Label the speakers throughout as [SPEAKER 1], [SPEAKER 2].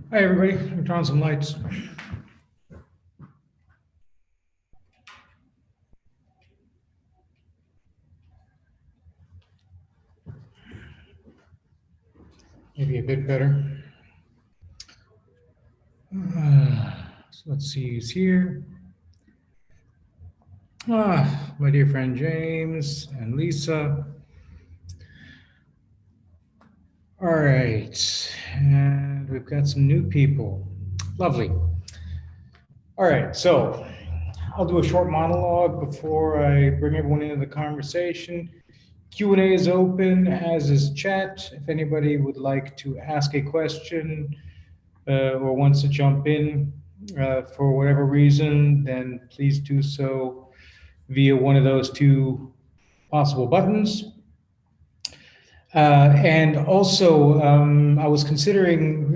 [SPEAKER 1] Hi, everybody. I'm turning on some lights. Maybe a bit better. So let's see who's here. My dear friend James and Lisa. All right, and we've got some new people. Lovely. All right, so I'll do a short monologue before I bring everyone into the conversation. Q&A is open, as is chat. If anybody would like to ask a question or wants to jump in for whatever reason, then please do so via one of those two possible buttons. And also, I was considering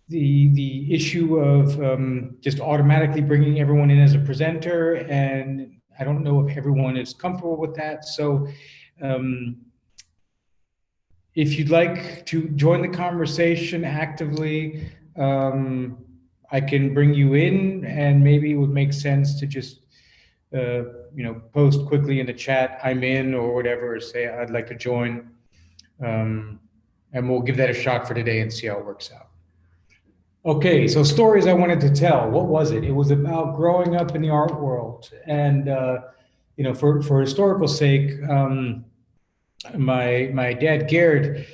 [SPEAKER 1] the issue of just automatically bringing everyone in as a presenter, and I don't know if everyone is comfortable with that. So if you'd like to join the conversation actively, I can bring you in, and maybe it would make sense to just post quickly in the chat, I'm in, or whatever, or say I'd like to join. And we'll give that a shot for today and see how it works out. Okay, so stories I wanted to tell. What was it? It was about growing up in the art world. And, for historical sake, my dad, Garrett,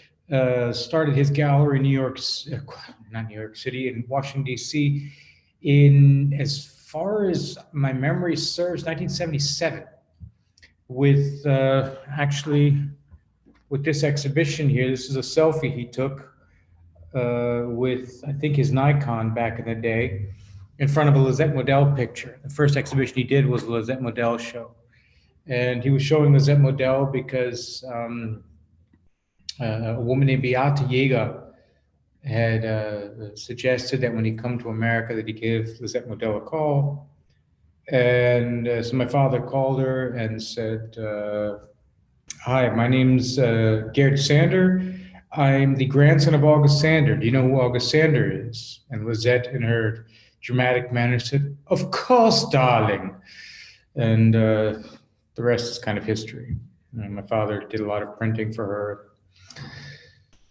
[SPEAKER 1] started his gallery in not New York City, in Washington, D.C., in, as far as my memory serves, 1977, with with this exhibition here. This is a selfie he took with, I think, his Nikon back in the day, in front of a Lisette Model picture. The first exhibition he did was the Lisette Model show. And he was showing Lisette Model because a woman named Beate Jäger had suggested that when he come to America that he give Lisette Model a call. And so my father called her and said, hi, my name's Garrett Sander. I'm the grandson of August Sander. Do you know who August Sander is? And Lisette, in her dramatic manner, said, of course, darling. And the rest is kind of history. And my father did a lot of printing for her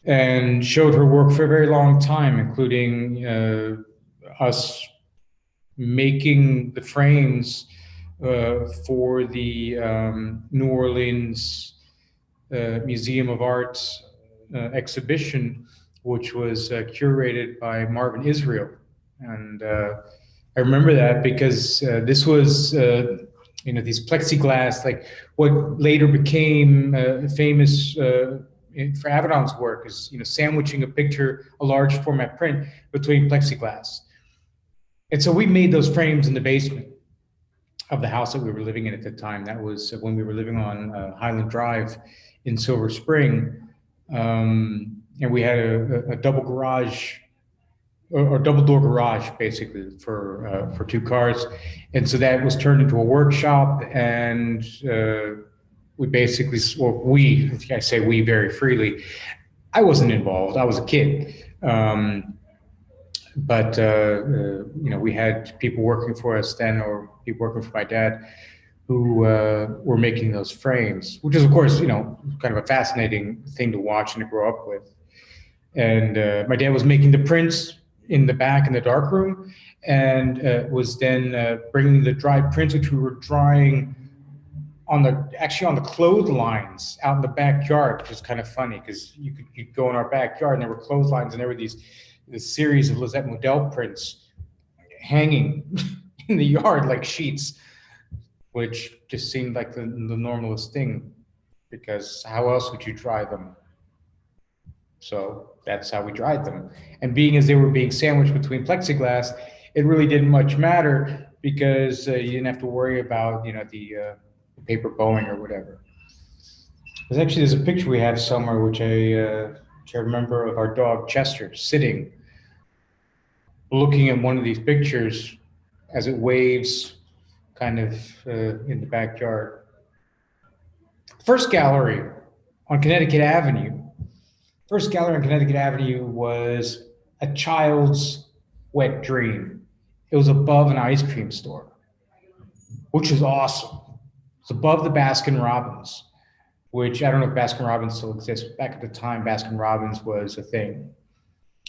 [SPEAKER 1] and showed her work for a very long time, including us making the frames for the New Orleans Museum of Art exhibition, which was curated by Marvin Israel. And I remember that because this was, these plexiglass, like what later became famous for Avedon's work is, sandwiching a picture, a large format print between plexiglass. And so we made those frames in the basement of the house that we were living in at the time. That was when we were living on Highland Drive in Silver Spring. And we had a double garage or double door garage, basically, for two cars. And so that was turned into a workshop, and we basically, I say we very freely. I wasn't involved. I was a kid. But we had people working for us then, or people working for my dad, who were making those frames, which is, of course, kind of a fascinating thing to watch and to grow up with. And my dad was making the prints in the back in the dark room, and was then bringing the dried prints, which we were drying on the clotheslines out in the backyard, which is kind of funny because you'd go in our backyard and there were clotheslines, and there were this series of Lisette Model prints hanging in the yard like sheets, which just seemed like the normalest thing, because how else would you dry them? So that's how we dried them. And being as they were being sandwiched between plexiglass, it really didn't much matter because you didn't have to worry about the paper bowing or whatever. There's a picture we have somewhere which I remember, of our dog Chester sitting, looking at one of these pictures as it waves kind of in the backyard. First gallery on Connecticut Avenue was, I a child's wet dream. It was above an ice cream store, which was awesome. It's above the Baskin Robbins, which I don't know if Baskin Robbins still exists. Back at the time, Baskin Robbins was a thing.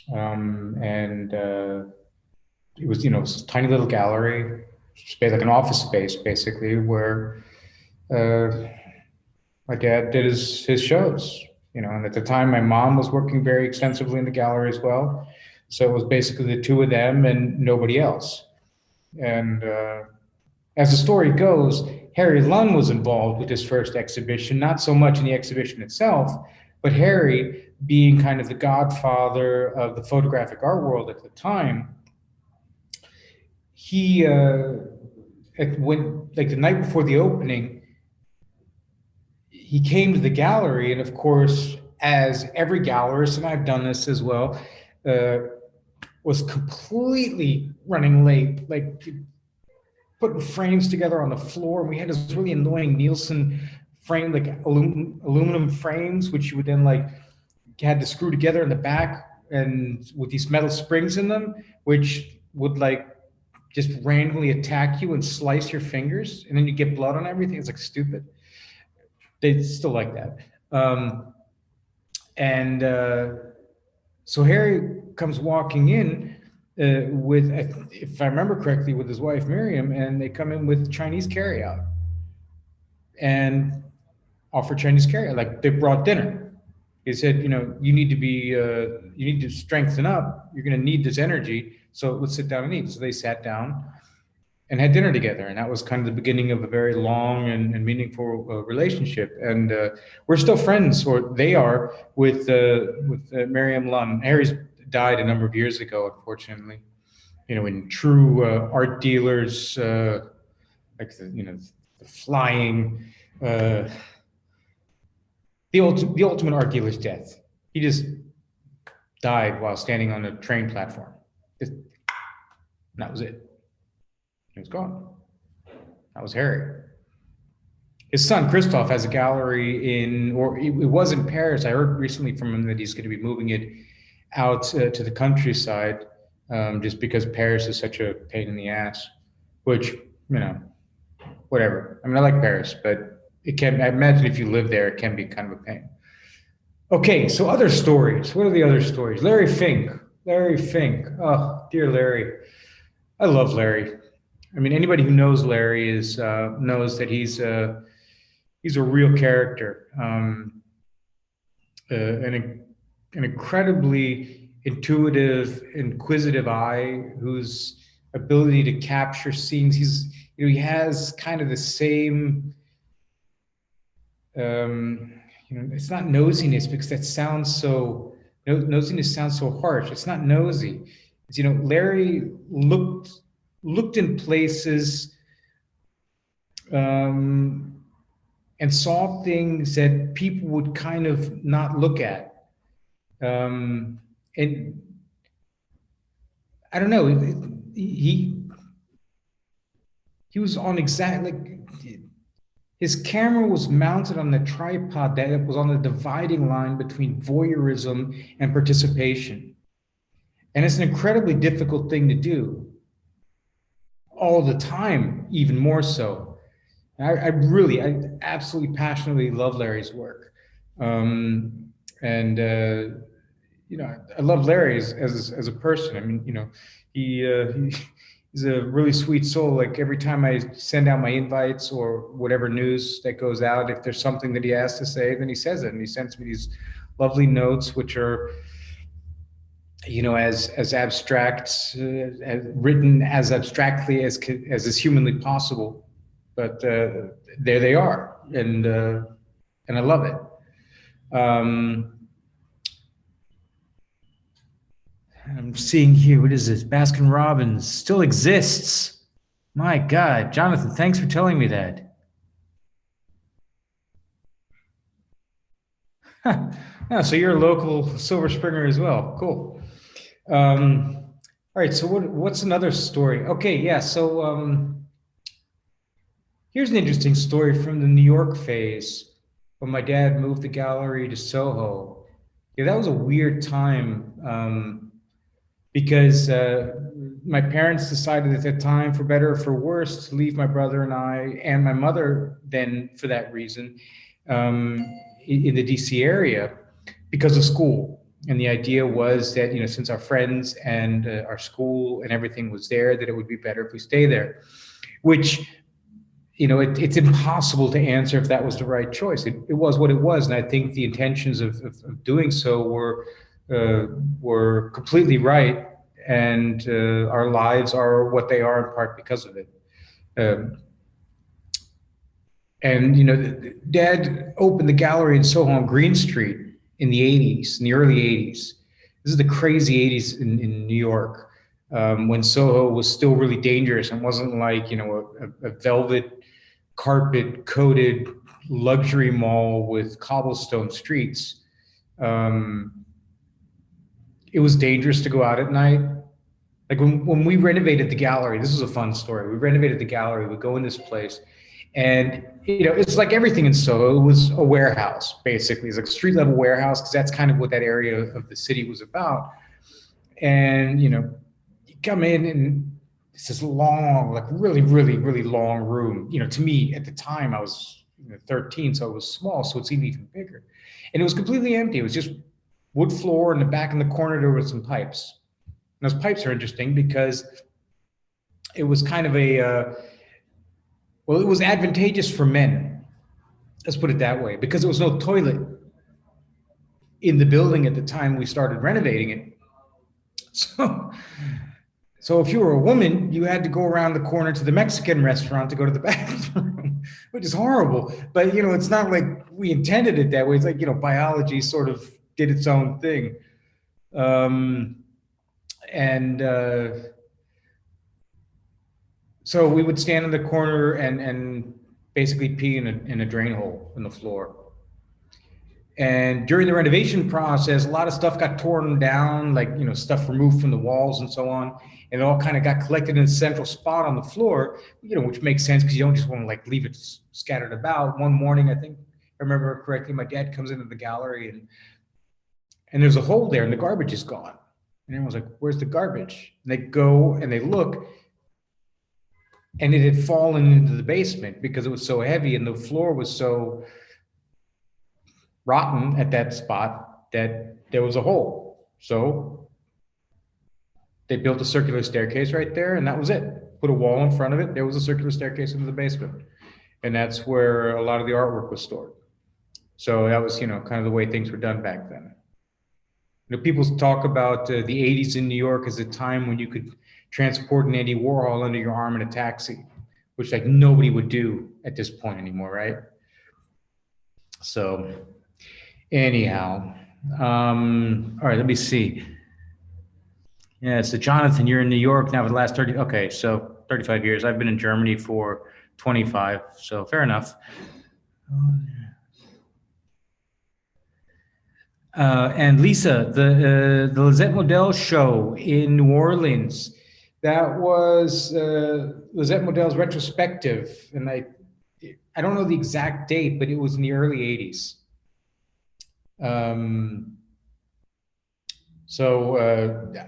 [SPEAKER 1] And it was, it was a tiny little gallery, space, like an office space, basically, where my dad did his shows. And at the time, my mom was working very extensively in the gallery as well. So it was basically the two of them and nobody else. And as the story goes, Harry Lunn was involved with his first exhibition, not so much in the exhibition itself, but Harry, being kind of the godfather of the photographic art world at the time, he, when, like the night before the opening, he came to the gallery, and of course, as every gallerist, and I've done this as well, was completely running late, like putting frames together on the floor. And we had this really annoying Nielsen frame, like aluminum frames, which you would then like had to screw together in the back, and with these metal springs in them, which would like just randomly attack you and slice your fingers, and then you get blood on everything. It's like stupid. They still like that. So Harry comes walking in with, if I remember correctly, with his wife Miriam, and they come in with Chinese carryout and offer Chinese carryout. Like they brought dinner. He said, you need to strengthen up. You're going to need this energy. So let's sit down and eat. So they sat down and had dinner together. And that was kind of the beginning of a very long and meaningful relationship. And we're still friends, or they are, with Miriam Lunn. Harry's died a number of years ago, unfortunately. In true art dealers, like the flying, the ultimate art dealer's death. He just died while standing on a train platform. And that was it. He was gone. That was Harry. His son Christoph has a gallery it was in Paris. I heard recently from him that he's going to be moving it out to the countryside, just because Paris is such a pain in the ass. Which, whatever. I mean, I like Paris, but I imagine if you live there, it can be kind of a pain. Okay, so other stories. What are the other stories? Larry Fink. Oh, dear Larry. I love Larry. I mean, anybody who knows Larry knows that he's a real character, an incredibly intuitive, inquisitive eye, whose ability to capture scenes. He has kind of the same. It's not nosiness, because that sounds so. Nosiness sounds so harsh. It's not nosy. It's, Larry looked in places and saw things that people would kind of not look at. And I don't know, he was on his camera was mounted on the tripod that was on the dividing line between voyeurism and participation. And it's an incredibly difficult thing to do all the time, even more so. I absolutely passionately love Larry's work. I love Larry as a person. I mean, he's a really sweet soul. Like every time I send out my invites or whatever news that goes out, if there's something that he has to say, then he says it, and he sends me these lovely notes, which are, as abstract, written as abstractly as is humanly possible. But there they are, and I love it. I'm seeing here, what is this? Baskin Robbins still exists. My God, Jonathan, thanks for telling me that. Yeah, so you're a local Silver Springer as well. Cool. All right, so what's another story? Okay, yeah, so here's an interesting story from the New York phase when my dad moved the gallery to Soho. Yeah, that was a weird time. because my parents decided at that time, for better or for worse, to leave my brother and I and my mother then for that reason um, in the DC area because of school. And the idea was that, since our friends and our school and everything was there, that it would be better if we stay there, which, it's impossible to answer if that was the right choice. It was what it was. And I think the intentions of doing so were completely right. And our lives are what they are in part because of it. Um, and, Dad opened the gallery in Soho on Green Street in the 80s, in the early 80s. This is the crazy 80s in New York, when Soho was still really dangerous and wasn't like, a velvet carpet coated luxury mall with cobblestone streets. It was dangerous to go out at night. Like when we renovated the gallery, this is a fun story. We renovated the gallery, we go in this place, and it's like everything in Soho. It was a warehouse, basically. It's like a street level warehouse, because that's kind of what that area of the city was about. And you come in, and it's this long, like really, really, really long room. To me at the time, I was 13, so it was small, so it seemed even bigger. And it was completely empty. It was just wood floor. In the back in the corner, there were some pipes. And those pipes are interesting because it was kind of it was advantageous for men. Let's put it that way, because there was no toilet in the building at the time we started renovating it. So if you were a woman, you had to go around the corner to the Mexican restaurant to go to the bathroom, which is horrible. But, it's not like we intended it that way. It's like, biology sort of did its own thing. So we would stand in the corner and basically pee in a drain hole in the floor. And during the renovation process, a lot of stuff got torn down, like, stuff removed from the walls and so on. And it all kind of got collected in a central spot on the floor, which makes sense because you don't just want to like leave it scattered about. One morning, I think, if I remember correctly, my dad comes into the gallery and there's a hole there and the garbage is gone. And everyone's like, where's the garbage? And they go and they look, and it had fallen into the basement because it was so heavy and the floor was so rotten at that spot that there was a hole. So they built a circular staircase right there, and that was it. Put a wall in front of it. There was a circular staircase into the basement. And that's where a lot of the artwork was stored. So that was, kind of the way things were done back then. People talk about the 80s in New York as a time when you could transport an Andy Warhol under your arm in a taxi, which like nobody would do at this point anymore, right? So anyhow, all right, let me see. Yeah, so Jonathan, you're in New York now for the last 35 years. I've been in Germany for 25, so fair enough. And Lisa, the Lisette Model show in New Orleans, that was Lisette Model's retrospective, and I don't know the exact date, but it was in the early 80s. So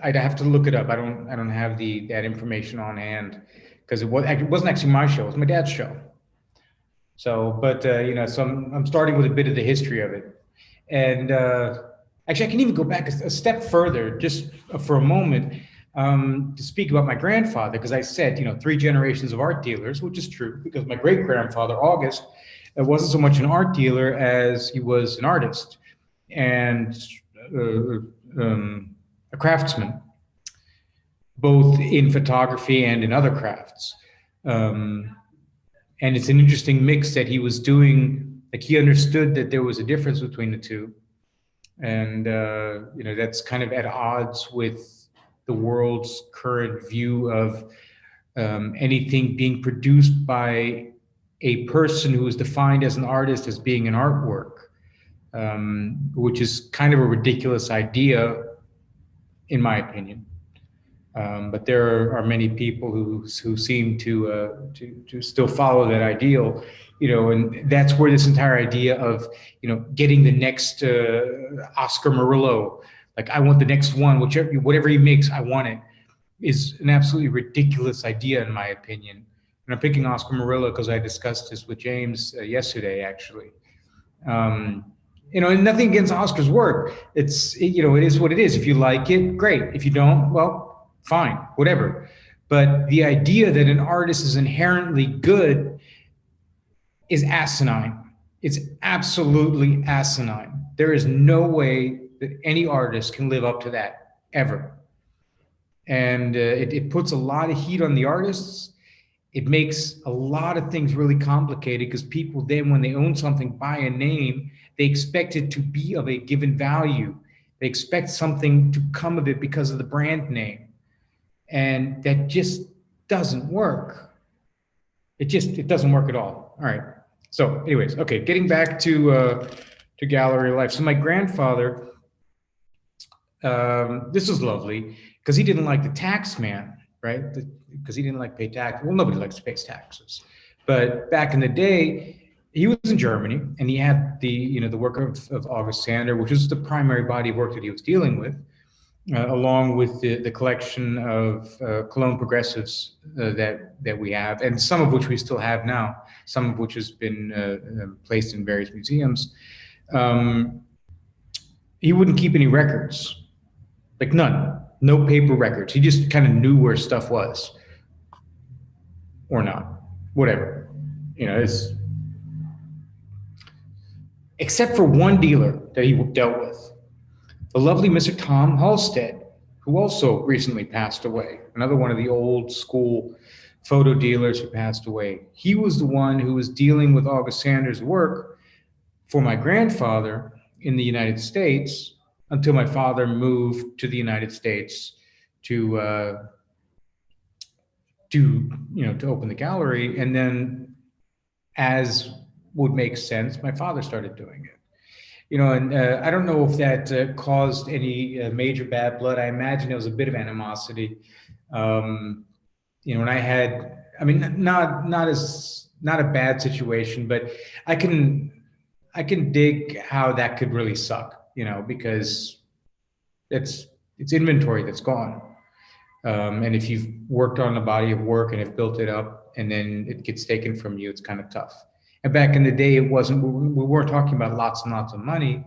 [SPEAKER 1] I'd have to look it up. I don't have that information on hand because it wasn't actually my show. It was my dad's show. So, but so I'm starting with a bit of the history of it. And actually, I can even go back a step further, just for a moment, to speak about my grandfather, because I said, 3 generations of art dealers, which is true, because my great-grandfather, August, wasn't so much an art dealer as he was an artist and a craftsman, both in photography and in other crafts. And it's an interesting mix that he was doing. Like he understood that there was a difference between the two. And, that's kind of at odds with the world's current view of anything being produced by a person who is defined as an artist as being an artwork, which is kind of a ridiculous idea, in my opinion. But there are many people who seem to still follow that ideal, and that's where this entire idea of, getting the next Oscar Murillo, Like, I want the next one, whatever he makes, I want it, is an absolutely ridiculous idea, in my opinion. And I'm picking Oscar Murillo because I discussed this with James yesterday, actually. Um, and nothing against Oscar's work. It is what it is. If you like it, great. If you don't, well, fine, whatever. But the idea that an artist is inherently good is asinine. It's absolutely asinine. There is no way that any artist can live up to that, ever. And it puts a lot of heat on the artists. It makes a lot of things really complicated because people then, when they own something by a name, they expect it to be of a given value. They expect something to come of it because of the brand name. And that just doesn't work. It doesn't work at all. All right. So anyways, okay, getting back to gallery life. So my grandfather, this was lovely because he didn't like the tax man, right? Because he didn't like pay tax. Well, nobody likes to pay taxes. But back in the day, he was in Germany and he had the work of August Sander, which was the primary body of work that he was dealing with, along with the collection of Cologne progressives that we have, and some of which we still have now, some of which has been placed in various museums. He wouldn't keep any records, like none, no paper records. He just kind of knew where stuff was, or not, whatever. It's except for one dealer that he dealt with, the lovely Mr. Tom Halstead, who also recently passed away, another one of the old school photo dealers who passed away. He was the one who was dealing with August Sander's work for my grandfather in the United States until my father moved to the United States to open the gallery. And then, as would make sense, my father started doing it. And I don't know if that caused any major bad blood. I imagine it was a bit of animosity. And I had, not a bad situation, but I can dig how that could really suck, because it's inventory that's gone. And if you've worked on a body of work and have built it up and then it gets taken from you, it's kind of tough. And back in the day, it wasn't, we weren't talking about lots and lots of money.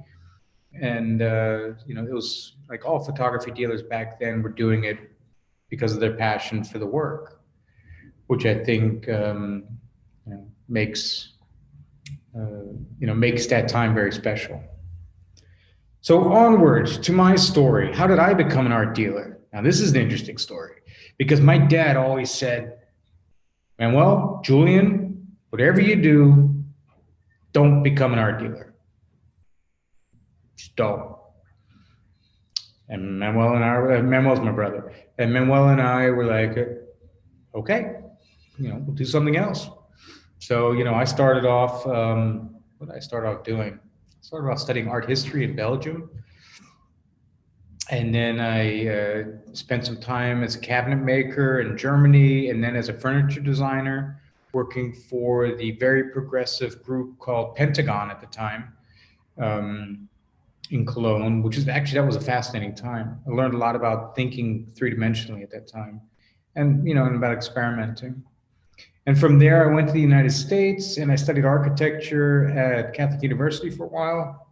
[SPEAKER 1] And, it was like all photography dealers back then were doing it because of their passion for the work, which I think makes that time very special. So onwards to my story. How did I become an art dealer? Now, this is an interesting story because my dad always said, Manuel, Julian, whatever you do, don't become an art dealer. Just don't. And Manuel's my brother. And Manuel and I were like, okay, we'll do something else. So, I started off, what did I start off doing? I started off studying art history in Belgium. And then I spent some time as a cabinet maker in Germany, and then as a furniture designer, working for the very progressive group called Pentagon at the time, in Cologne, that was a fascinating time. I learned a lot about thinking three-dimensionally at that time, and about experimenting. And from there, I went to the United States and I studied architecture at Catholic University for a while,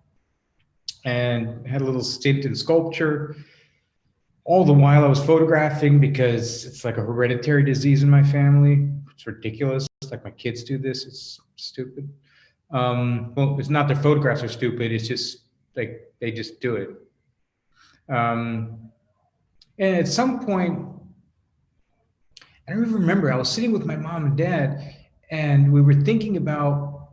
[SPEAKER 1] and had a little stint in sculpture. All the while I was photographing because it's like a hereditary disease in my family. It's ridiculous. Like my kids do this. It's stupid. Well, it's not their photographs are stupid. It's just like they just do it. And at some point, I don't even remember, I was sitting with my mom and dad and we were thinking about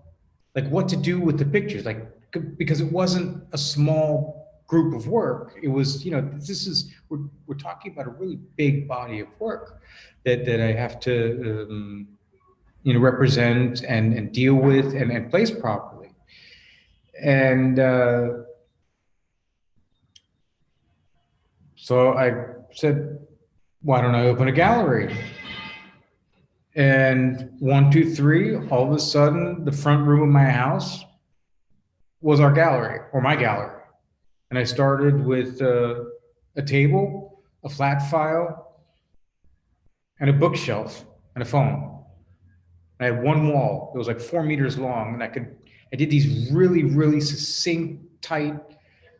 [SPEAKER 1] like what to do with the pictures, like, because it wasn't a small group of work. It was, we're talking about a really big body of work that I have to, represent and deal with and place properly. And so I said, why don't I open a gallery? And 1, 2, 3, all of a sudden, the front room of my house was our gallery, or my gallery. And I started with a table, a flat file, and a bookshelf and a phone. I had one wall. It was like 4 meters long, and I did these really, really succinct, tight,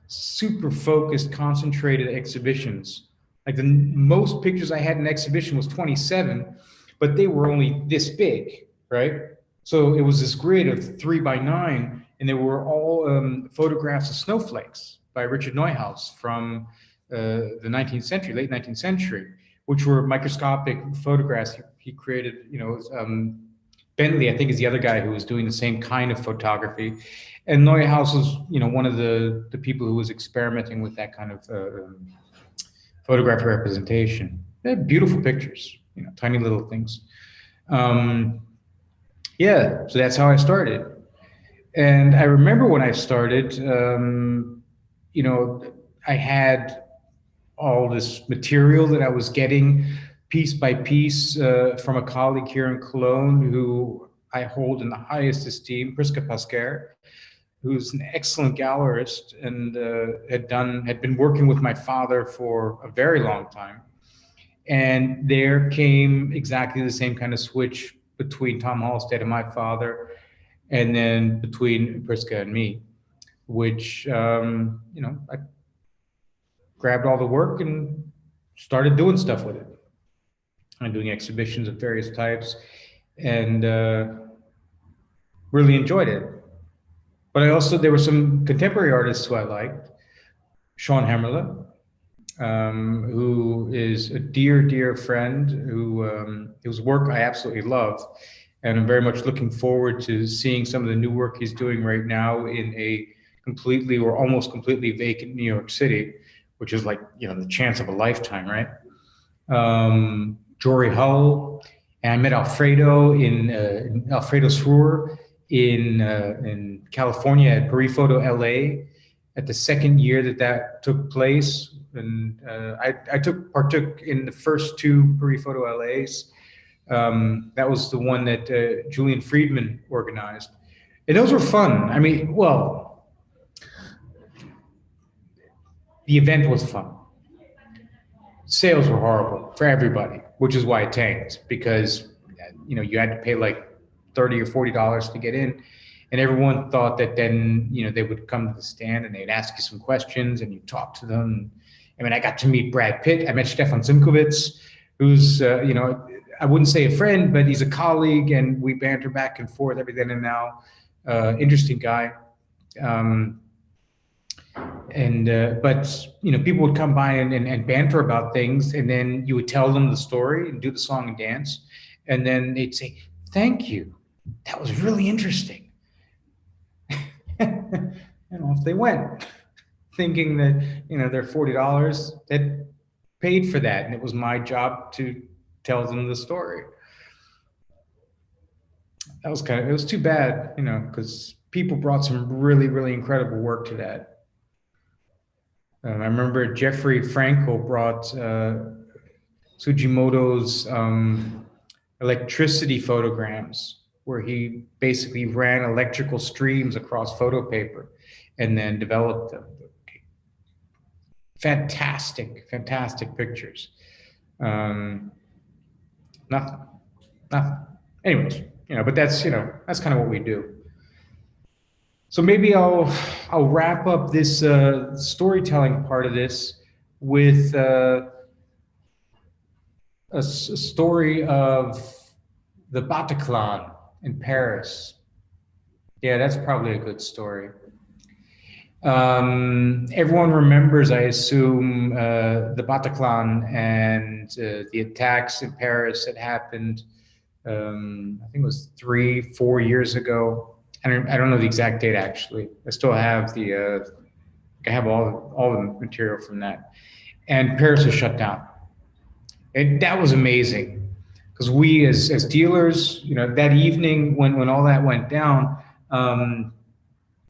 [SPEAKER 1] super focused, concentrated exhibitions. Like the most pictures I had in an exhibition was 27, but they were only this big, right? So it was this grid of 3 by 9, and they were all photographs of snowflakes by Richard Neuhaus from the 19th century, late 19th century, which were microscopic photographs he created. Bentley, I think, is the other guy who was doing the same kind of photography. And Neuhaus was, one of the people who was experimenting with that kind of photographic representation. They had beautiful pictures, tiny little things. Yeah, so that's how I started. And I remember when I started, I had all this material that I was getting piece by piece from a colleague here in Cologne who I hold in the highest esteem, Priska Pasquer, who's an excellent gallerist and had been working with my father for a very long time. And there came exactly the same kind of switch between Tom Halstead and my father, and then between Priska and me, which I grabbed all the work and started doing stuff with it. I'm doing exhibitions of various types, and really enjoyed it. But there were some contemporary artists who I liked. Sean Hammerle, who is a dear, dear friend, whose work I absolutely love. And I'm very much looking forward to seeing some of the new work he's doing right now in a completely or almost completely vacant New York City, which is like, the chance of a lifetime, right? Jory Hull, and I met Alfredo Alfredo Sroor in California at Paris Photo LA at the second year that took place. And I partook in the first two Paris Photo LAs. That was the one that Julian Friedman organized. And those were fun. I mean, well, the event was fun. Sales were horrible for everybody, which is why it tanked, because you had to pay like $30 or $40 to get in, and everyone thought that then they would come to the stand and they'd ask you some questions and you talk to them. I mean, I got to meet Brad Pitt. I met Stefan Simkowitz, who's I wouldn't say a friend, but he's a colleague, and we banter back and forth every then and now. Interesting guy. But people would come by and banter about things, and then you would tell them the story and do the song and dance, and then they'd say, "Thank you, that was really interesting." And off they went, thinking that their $40 had paid for that, and it was my job to tell them the story. That was it was too bad, because people brought some really, really incredible work to that. I remember Jeffrey Frankel brought Sugimoto's electricity photograms, where he basically ran electrical streams across photo paper and then developed them. Fantastic, fantastic pictures. Nothing. Anyways, but that's kind of what we do. So maybe I'll wrap up this storytelling part of this with a story of the Bataclan in Paris. Yeah, that's probably a good story. Everyone remembers, I assume, the Bataclan and the attacks in Paris that happened, I think it was 3-4 years ago. I don't know the exact date, actually. I still have I have all the material from that. And Paris was shut down. And that was amazing, because we as dealers, that evening when all that went down,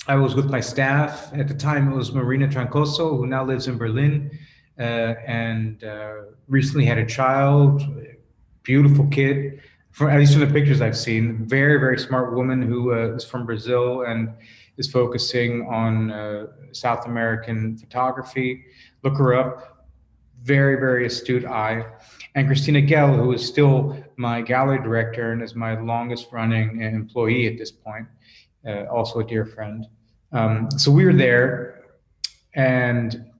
[SPEAKER 1] I was with my staff. At the time, it was Marina Trancoso, who now lives in Berlin, and recently had a child, beautiful kid. At least from the pictures I've seen, very, very smart woman who is from Brazil, and is focusing on South American photography. Look her up. Very, very astute eye. And Christina Gell, who is still my gallery director and is my longest running employee at this point, also a dear friend. So we were there, and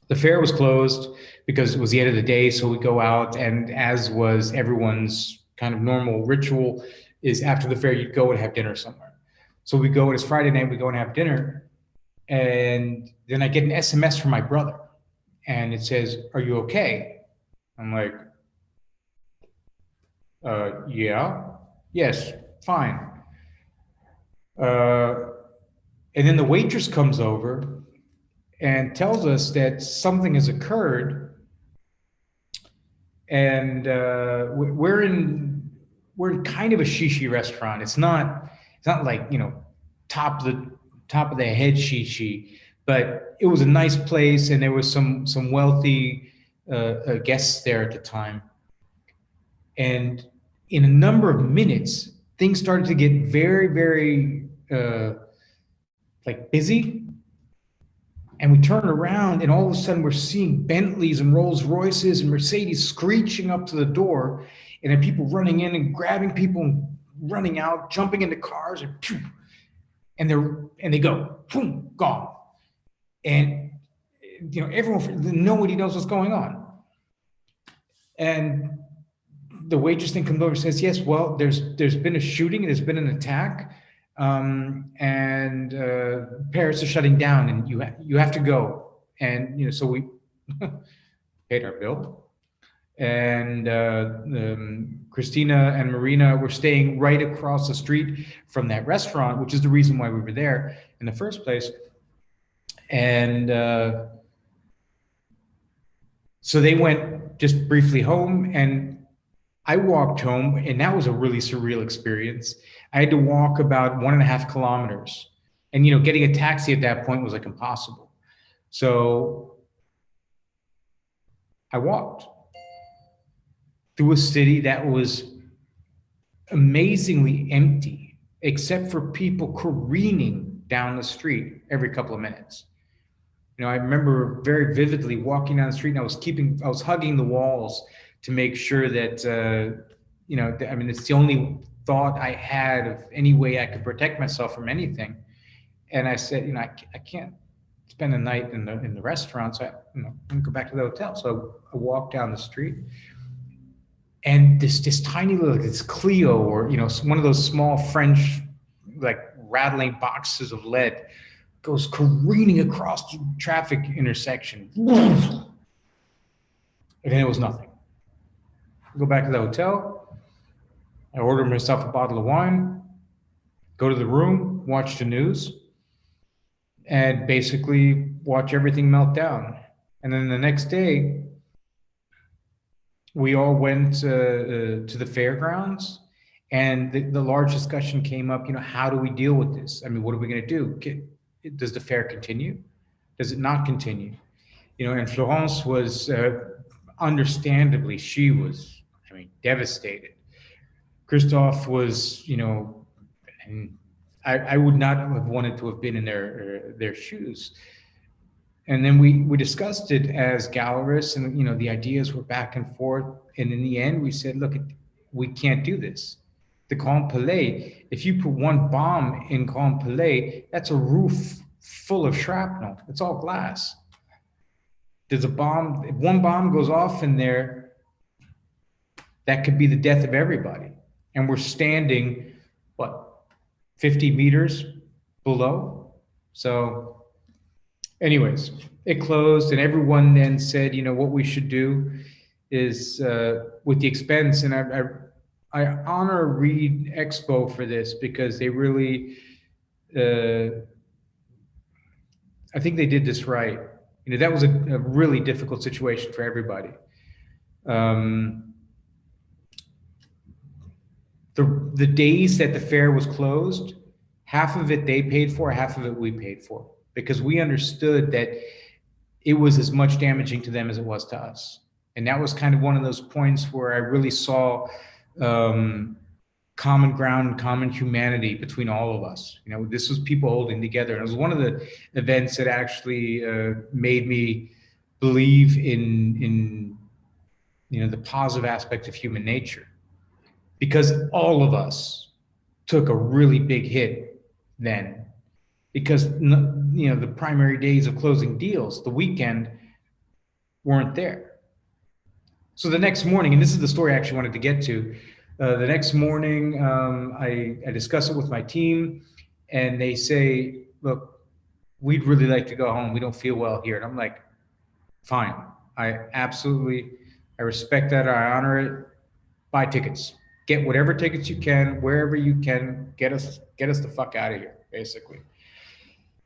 [SPEAKER 1] the fair was closed because it was the end of the day. So we go out, and as was everyone's kind of normal ritual, is after the fair, you'd go and have dinner somewhere. So we go, it's Friday night, we go and have dinner. And then I get an SMS from my brother, and it says, "Are you okay?" I'm like, yeah, yes, fine. And then the waitress comes over and tells us that something has occurred, and we're in kind of a shishi restaurant. It's not like, you know, top of the head shishi, but it was a nice place, and there was some wealthy guests there at the time. And in a number of minutes, things started to get very, very like busy. And we turn around, and all of a sudden we're seeing Bentleys and Rolls Royces and Mercedes screeching up to the door, and then people running in and grabbing people and running out, jumping into cars, and they go, boom, gone. And you know, everyone, nobody knows what's going on. And the waitress then comes over and says, "Yes, well, there's been a shooting, there's been an attack, and Paris is shutting down, and you have to go." And you know, so we paid our bill, and Christina and Marina were staying right across the street from that restaurant, which is the reason why we were there in the first place. And so they went just briefly home, and I walked home, and that was a really surreal experience. I had to walk about 1.5 kilometers, and you know, getting a taxi at that point was like impossible. So I walked through a city that was amazingly empty, except for people careening down the street every couple of minutes. You know, I remember very vividly walking down the street, and I was hugging the walls to make sure that, you know, I mean, it's the only thought I had of any way I could protect myself from anything. And I said, you know, I can't spend the night in the restaurant, so I'm gonna go back to the hotel. So I walked down the street, and this tiny little, this Clio, or you know, one of those small French like rattling boxes of lead, goes careening across the traffic intersection, and then it was nothing. I go back to the hotel. I order myself a bottle of wine, go to the room, watch the news, and basically watch everything melt down. And then the next day, we all went to the fairgrounds, and the large discussion came up, you know, how do we deal with this? I mean, what are we going to do? Does the fair continue? Does it not continue? You know, and Florence was, understandably, she was, I mean, devastated. Christophe was, you know, and I would not have wanted to have been in their shoes. And then we discussed it as gallerists, and you know, the ideas were back and forth. And in the end, we said, look, we can't do this. The Grand Palais, if you put one bomb in Grand Palais, that's a roof full of shrapnel. It's all glass. There's a bomb, if one bomb goes off in there, that could be the death of everybody. And we're standing, what, 50 meters below? So anyways, it closed, and everyone then said, you know, what we should do is with the expense, and I honor Reed Expo for this, because they really, I think they did this right. You know, that was a really difficult situation for everybody. The days that the fair was closed, half of it they paid for, half of it we paid for, because we understood that it was as much damaging to them as it was to us. And that was kind of one of those points where I really saw common ground, common humanity between all of us. You know, this was people holding together. And it was one of the events that actually made me believe in you know, the positive aspect of human nature, because all of us took a really big hit then, because you know, the primary days of closing deals, the weekend, weren't there. So the next morning, and this is the story I actually wanted to get to. The next morning, I discuss it with my team, and they say, "Look, we'd really like to go home. We don't feel well here." And I'm like, "Fine, I respect that. I honor it. Buy tickets. Get whatever tickets you can, wherever you can. Get us the fuck out of here, basically."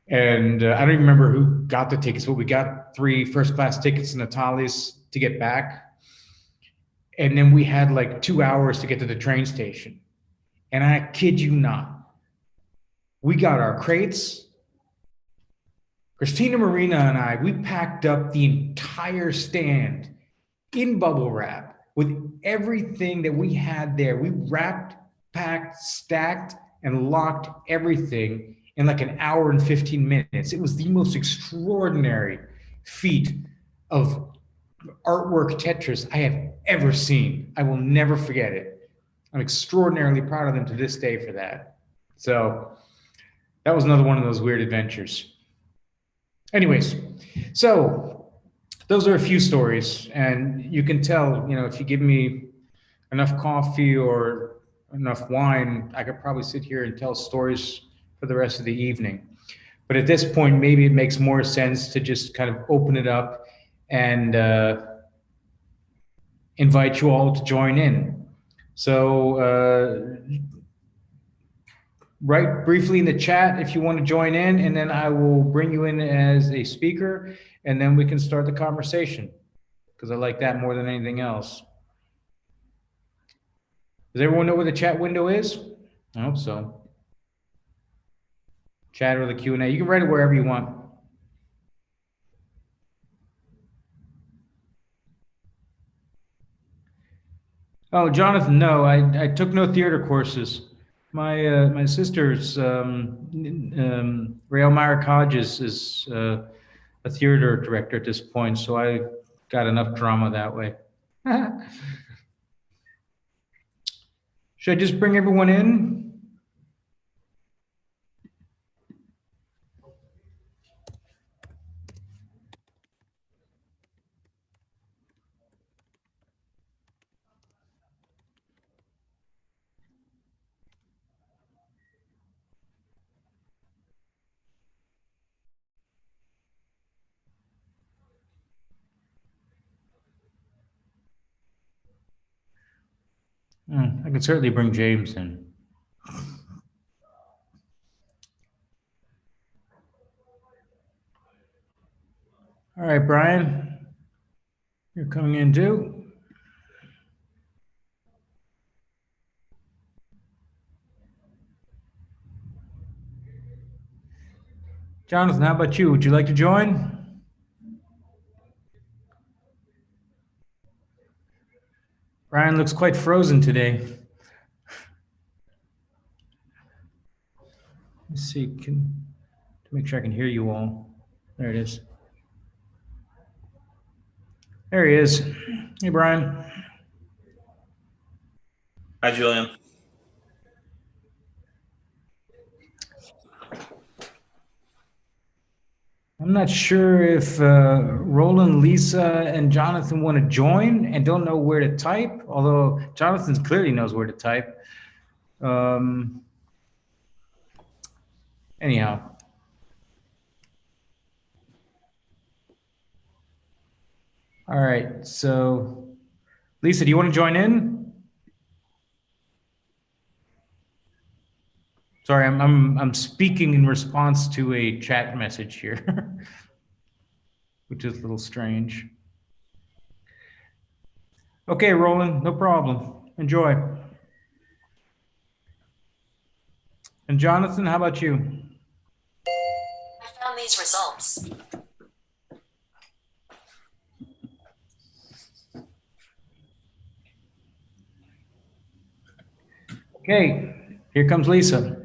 [SPEAKER 1] And I don't even remember who got the tickets, but we got 3 first-class tickets to Natalia's to get back. And then we had like 2 hours to get to the train station. And I kid you not, we got our crates. Christina Marina and I, we packed up the entire stand in bubble wrap with everything that we had there. We wrapped, packed, stacked, and locked everything in like an hour and 15 minutes. It was the most extraordinary feat of artwork Tetris I have ever seen. I will never forget it. I'm extraordinarily proud of them to this day for that. So that was another one of those weird adventures. Anyways, so those are a few stories, and you can tell, you know, if you give me enough coffee or enough wine, I could probably sit here and tell stories for the rest of the evening. But at this point, maybe it makes more sense to just kind of open it up and invite you all to join in. So write briefly in the chat if you want to join in, and then I will bring you in as a speaker, and then we can start the conversation, because I like that more than anything else. Does everyone know where the chat window is? I hope so. Chat or the Q&A. You can write it wherever you want. Oh, Jonathan, no, I took no theater courses. My sister's Rael Myrick Hodges is a theater director at this point, so I got enough drama that way. Should I just bring everyone in? I can certainly bring James in. All right, Brian, you're coming in too. Jonathan, how about you? Would you like to join? Brian looks quite frozen today. Let's see, to make sure I can hear you all. There it is. There he is. Hey, Brian.
[SPEAKER 2] Hi, Julian.
[SPEAKER 1] I'm not sure if Roland, Lisa, and Jonathan want to join and don't know where to type, although Jonathan clearly knows where to type. Anyhow. All right, so Lisa, do you want to join in? Sorry, I'm speaking in response to a chat message here, which is a little strange. Okay, Roland, no problem. Enjoy. And Jonathan, how about you?
[SPEAKER 3] I found these results.
[SPEAKER 1] Okay, here comes Lisa.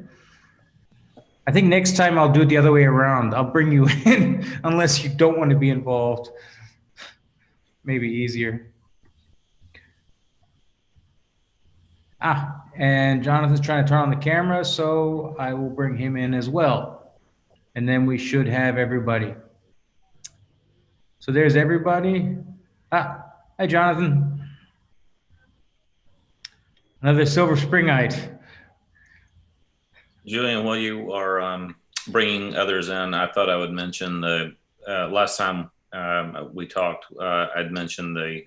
[SPEAKER 1] I think next time I'll do it the other way around. I'll bring you in unless you don't want to be involved. Maybe easier. And Jonathan's trying to turn on the camera, so I will bring him in as well. And then we should have everybody. So there's everybody. Hi, Jonathan. Another Silver Springite.
[SPEAKER 2] Julian, while you are bringing others in, I thought I would mention the last time we talked, I'd mentioned the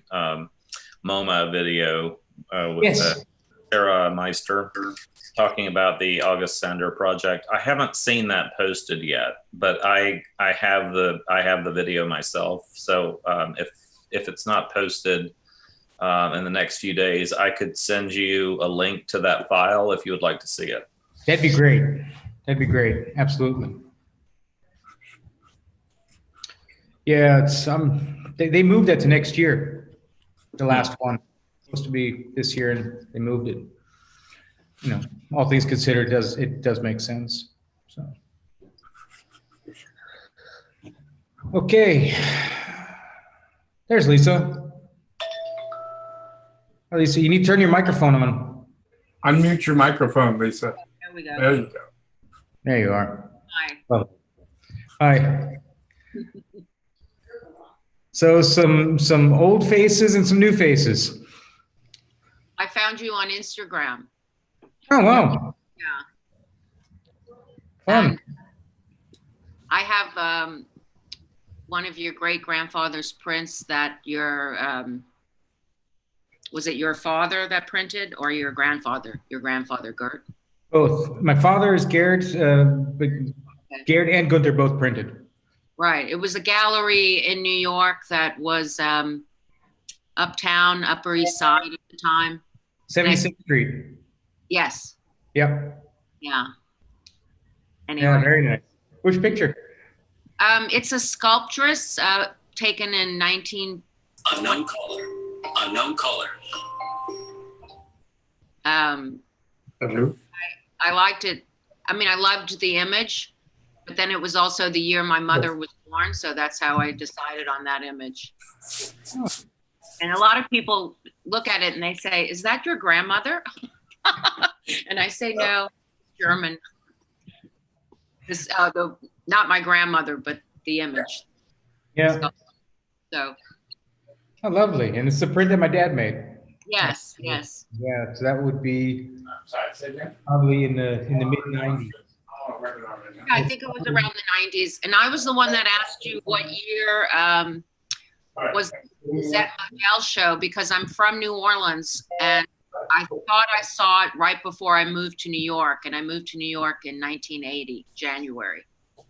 [SPEAKER 2] MoMA video with Sarah Meister talking about the August Sander project. I haven't seen that posted yet, but I have the video myself. So if it's not posted in the next few days, I could send you a link to that file if you would like to see it.
[SPEAKER 1] That'd be great. That'd be great. Absolutely. Yeah, it's they moved that to next year. The last one supposed to be this year, and they moved it. You know, all things considered, it does make sense. So, okay, there's Lisa. Oh, Lisa, you need to turn your microphone on.
[SPEAKER 4] Unmute your microphone, Lisa.
[SPEAKER 5] There we go.
[SPEAKER 4] There you go.
[SPEAKER 1] There you are.
[SPEAKER 5] Hi.
[SPEAKER 1] Oh. Hi. So some old faces and some new faces.
[SPEAKER 5] I found you on Instagram.
[SPEAKER 1] Oh wow.
[SPEAKER 5] Yeah.
[SPEAKER 1] Fun.
[SPEAKER 5] I have one of your great grandfather's prints that your was it your father that printed or your grandfather? Your grandfather, Gert?
[SPEAKER 1] Both. My father is Garrett, but Garrett and Gunther both printed.
[SPEAKER 5] Right. It was a gallery in New York that was uptown, Upper East Side at the time.
[SPEAKER 1] 76th Street.
[SPEAKER 5] Yes.
[SPEAKER 1] Yep.
[SPEAKER 5] Yeah. Anyway.
[SPEAKER 1] Yeah, very nice. Which picture?
[SPEAKER 5] It's a sculptress taken in 19.
[SPEAKER 6] Unknown caller. Unknown caller.
[SPEAKER 4] Hello?
[SPEAKER 5] I liked it. I mean, I loved the image, but then it was also the year my mother was born, so that's how I decided on that image.
[SPEAKER 1] Oh.
[SPEAKER 5] And a lot of people look at it and they say, "Is that your grandmother?" And I say, "No, German." This, not my grandmother, but the image.
[SPEAKER 1] Yeah.
[SPEAKER 5] So.
[SPEAKER 1] Oh, lovely. And it's the print that my dad made.
[SPEAKER 5] Yes. Yes.
[SPEAKER 1] Yeah. So that would be
[SPEAKER 4] Sorry, say again?
[SPEAKER 1] probably in the mid 90s.
[SPEAKER 5] I think it was around the 90s. And I was the one that asked you what year was that Model show, because I'm from New Orleans and I thought I saw it right before I moved to New York. And I moved to New York in 1980, January.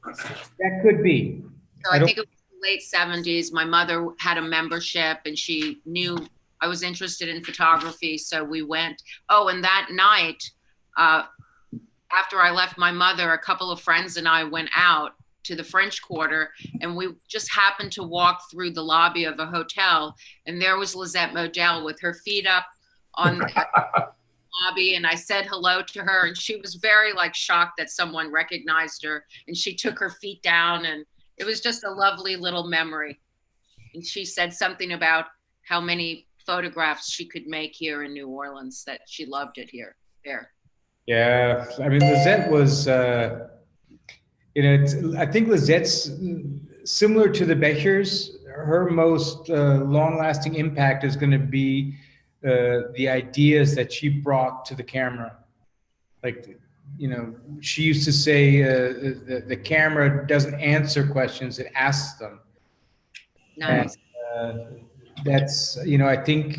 [SPEAKER 1] That could be.
[SPEAKER 5] So I think it was the late 70s. My mother had a membership and she knew I was interested in photography. So we went. Oh, and that night, after I left my mother, a couple of friends and I went out to the French Quarter, and we just happened to walk through the lobby of a hotel, and there was Lisette Modell with her feet up on the lobby, and I said hello to her, and she was very shocked that someone recognized her, and she took her feet down, and it was just a lovely little memory. And she said something about how many photographs she could make here in New Orleans, that she loved it here. There.
[SPEAKER 1] Yeah. I mean, Lisette was, I think Lisette's similar to the Bechers. Her most long-lasting impact is going to be the ideas that she brought to the camera. She used to say the camera doesn't answer questions, it asks them.
[SPEAKER 5] Nice.
[SPEAKER 1] And, that's, I think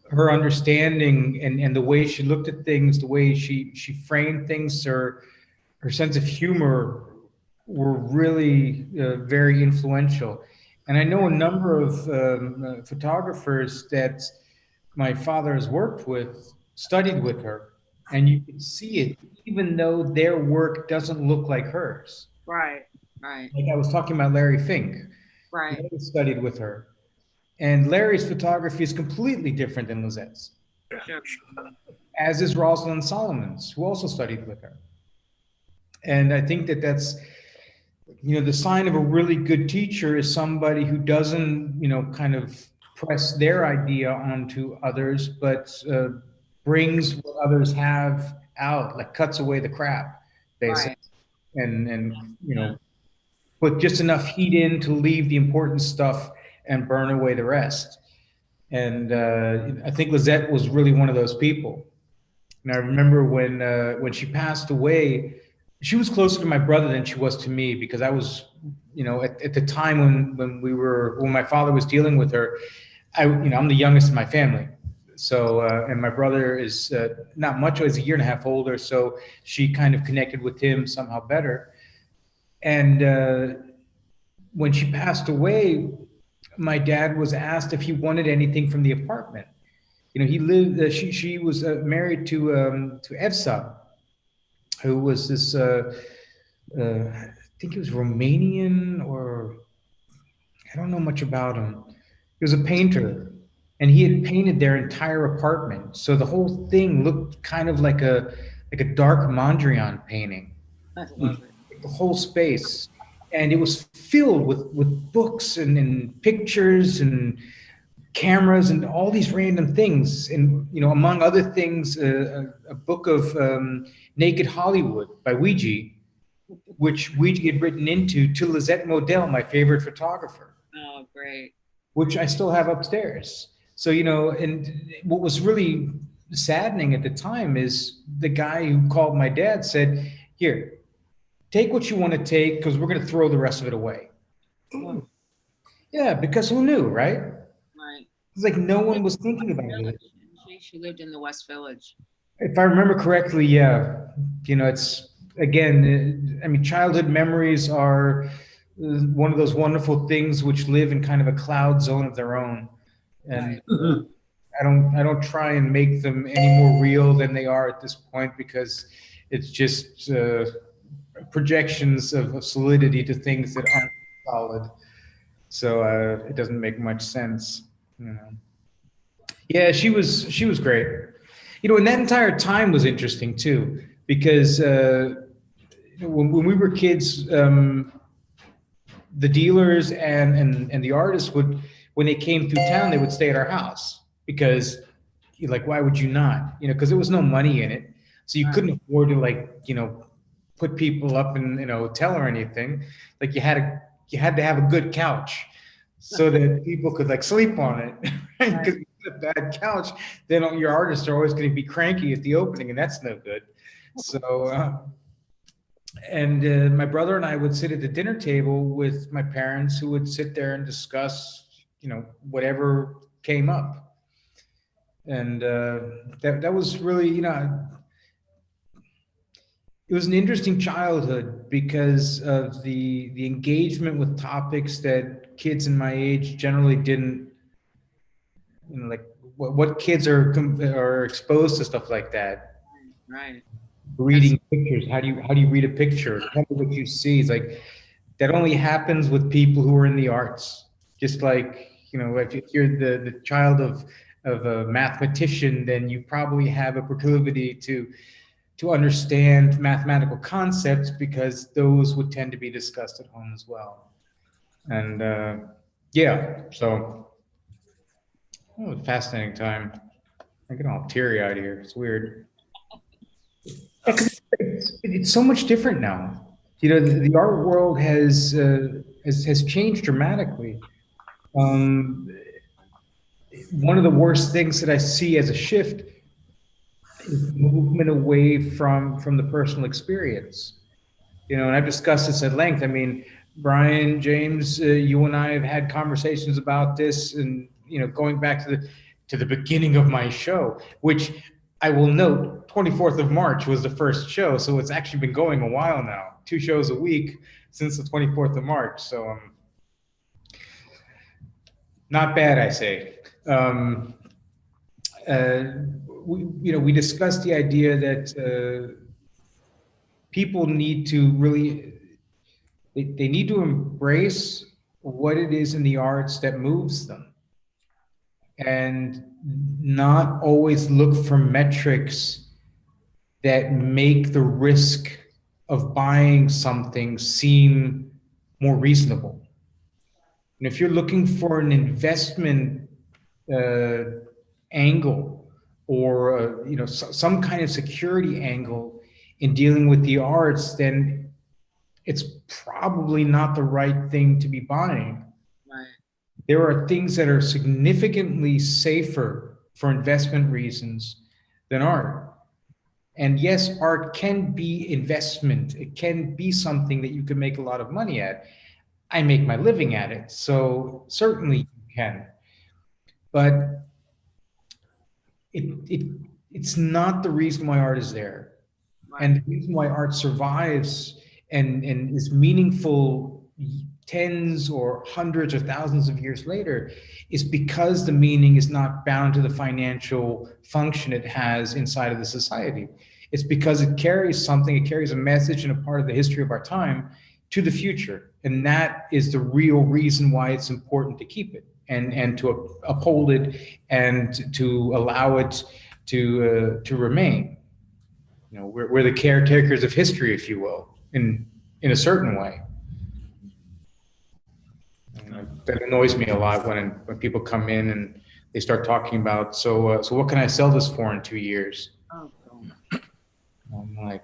[SPEAKER 1] her understanding and the way she looked at things, the way she framed things, her sense of humor were really very influential. And I know a number of photographers that my father has worked with, studied with her, and you can see it, even though their work doesn't look like hers.
[SPEAKER 5] Right, right.
[SPEAKER 1] Like I was talking about Larry Fink.
[SPEAKER 5] Right.
[SPEAKER 1] He studied with her. And Larry's photography is completely different than Lisette's.
[SPEAKER 5] Sure.
[SPEAKER 1] as is Rosalind Solomons, who also studied with her. And I think that that's, the sign of a really good teacher is somebody who doesn't, kind of press their idea onto others, but brings what others have out, like cuts away the crap, basically,
[SPEAKER 5] Right.
[SPEAKER 1] and put just enough heat in to leave the important stuff and burn away the rest. And I think Lizette was really one of those people. And I remember when she passed away, she was closer to my brother than she was to me, because I was, at the time when my father was dealing with her, I'm the youngest in my family. So, and my brother is not much, he's a year and a half older. So she kind of connected with him somehow better. And when she passed away, my dad was asked if he wanted anything from the apartment. He lived. She was married to Evsa, who was this. I think he was Romanian, or I don't know much about him. He was a painter, and he had painted their entire apartment. So the whole thing looked kind of like a dark Mondrian painting.
[SPEAKER 5] I love it.
[SPEAKER 1] The whole space, and it was filled with books and pictures and cameras and all these random things. And among other things, a book of Naked Hollywood by Ouija, which Ouija had written into to Lisette Modell, my favorite photographer.
[SPEAKER 5] Oh, great.
[SPEAKER 1] Which I still have upstairs. So, and what was really saddening at the time is the guy who called my dad said, "Here, take what you want to take, because we're going to throw the rest of it away."
[SPEAKER 5] Wow.
[SPEAKER 1] Yeah, because who knew, right?
[SPEAKER 5] Right.
[SPEAKER 1] It's like no one was thinking about it.
[SPEAKER 5] She lived in the West Village.
[SPEAKER 1] If I remember correctly, yeah. It's, again, I mean, childhood memories are one of those wonderful things which live in kind of a cloud zone of their own. And I don't try and make them any more real than they are at this point, because it's just projections of solidity to things that aren't solid. So it doesn't make much sense. Yeah, she was great. And that entire time was interesting too, because when we were kids, the dealers and the artists would, when they came through town, they would stay at our house, because why would you not? Because there was no money in it, so you couldn't afford to put people up in a hotel or anything. You had to have a good couch so that people could sleep on it. Because a bad couch, then your artists are always going to be cranky at the opening, and that's no good. So, and my brother and I would sit at the dinner table with my parents, who would sit there and discuss, whatever came up. And that was really, it was an interesting childhood, because of the engagement with topics that kids in my age generally didn't. What kids are exposed to stuff like that.
[SPEAKER 5] Right.
[SPEAKER 1] Reading pictures. How do you read a picture? Tell me what you see. It's that only happens with people who are in the arts. Just if you're the child of a mathematician, then you probably have a proclivity to understand mathematical concepts, because those would tend to be discussed at home as well. And yeah, so fascinating time. I get all teary-eyed here. It's weird. It's so much different now. The art world has changed dramatically. One of the worst things that I see as a shift is movement away from the personal experience. And I've discussed this at length. I mean, Brian, James, you and I have had conversations about this, and going back to the beginning of my show, which I will note, 24th of March was the first show, so it's actually been going a while now, 2 shows a week since the 24th of March. So not bad, I say. We discussed the idea that people need to really, they need to embrace what it is in the arts that moves them. and not always look for metrics that make the risk of buying something seem more reasonable. And if you're looking for an investment angle, or some kind of security angle in dealing with the arts, then it's probably not the right thing to be buying.
[SPEAKER 5] Right.
[SPEAKER 1] There are things that are significantly safer for investment reasons than art. And yes, art can be investment. It can be something that you can make a lot of money at. I make my living at it, so certainly you can. But it's not the reason why art is there.
[SPEAKER 5] Right.
[SPEAKER 1] And the reason why art survives and is meaningful tens or hundreds or thousands of years later is because the meaning is not bound to the financial function it has inside of the society. It's because it carries something, it carries a message and a part of the history of our time to the future. And that is the real reason why it's important to keep it and to uphold it and to allow it to remain. We're the caretakers of history, if you will, in a certain way. That annoys me a lot when people come in and they start talking about, so what can I sell this for in 2 years?
[SPEAKER 5] Oh, God.
[SPEAKER 1] I'm like,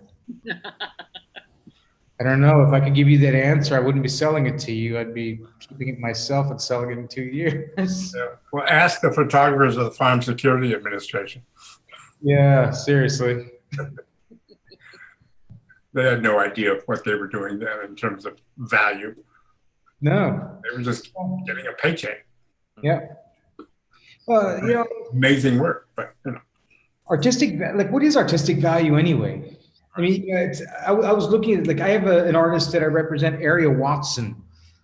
[SPEAKER 1] I don't know. If I could give you that answer, I wouldn't be selling it to you. I'd be keeping it myself and selling it in 2 years.
[SPEAKER 4] Yeah. Well, ask the photographers of the Farm Security Administration.
[SPEAKER 1] Yeah, seriously.
[SPEAKER 4] They had no idea what they were doing there in terms of value.
[SPEAKER 1] No.
[SPEAKER 4] They were just getting a paycheck.
[SPEAKER 1] Yeah. Well,
[SPEAKER 4] Amazing work, but
[SPEAKER 1] artistic, like, what is artistic value anyway? I mean, I was looking at, like, I have an artist that I represent, Ariel Watson,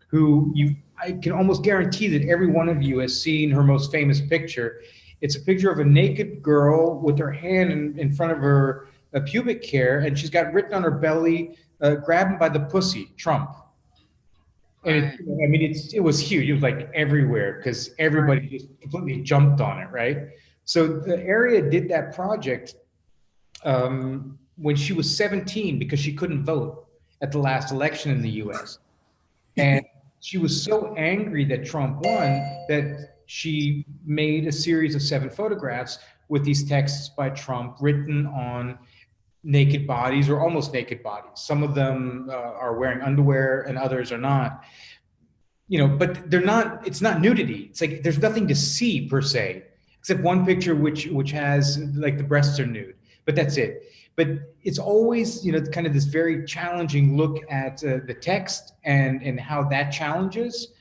[SPEAKER 1] who I can almost guarantee that every one of you has seen her most famous picture. It's a picture of a naked girl with her hand in front of her pubic hair, and she's got written on her belly, "Grab him by the pussy, Trump." And it was huge. It was like everywhere because everybody just completely jumped on it, right? So the area did that project when she was 17 because she couldn't vote at the last election in the US. And she was so angry that Trump won that she made a series of 7 photographs with these texts by Trump written on naked bodies or almost naked bodies. Some of them are wearing underwear and others are not. But they're not, it's not nudity. It's like there's nothing to see per se, except one picture which has, like, the breasts are nude, but that's it. But it's always, kind of this very challenging look at the text and how that challenges,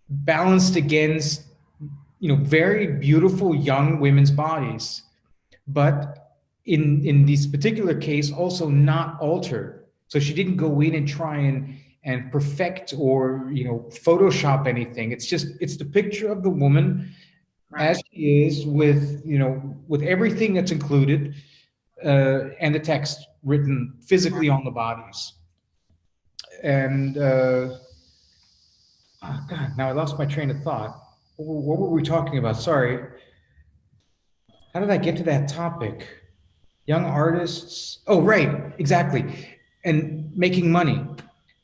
[SPEAKER 1] balanced against, very beautiful young women's bodies, but in this particular case, also not altered. So she didn't go in and try and perfect or, Photoshop anything. It's the picture of the woman as she is with everything that's included, and the text written physically on the bodies. And, oh God, now I lost my train of thought. What were we talking about? Sorry. How did I get to that topic? Young artists. Oh, right, exactly. And making money,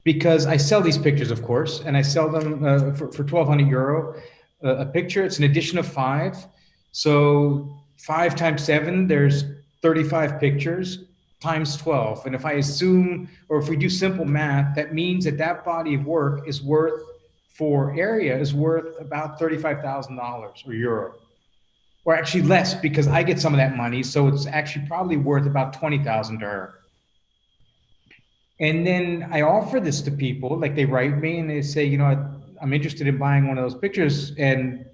[SPEAKER 1] because I sell these pictures, of course, and I sell them for 1,200 euro a picture. It's an edition of 5. So 5 times 7, there's 35 pictures times 12. And if I assume, or if we do simple math, that means that body of work is worth, for area, is worth about $35,000 or euro. Or actually less, because I get some of that money. So it's actually probably worth about 20,000 to her. And then I offer this to people, like they write me and they say, I'm interested in buying one of those pictures. And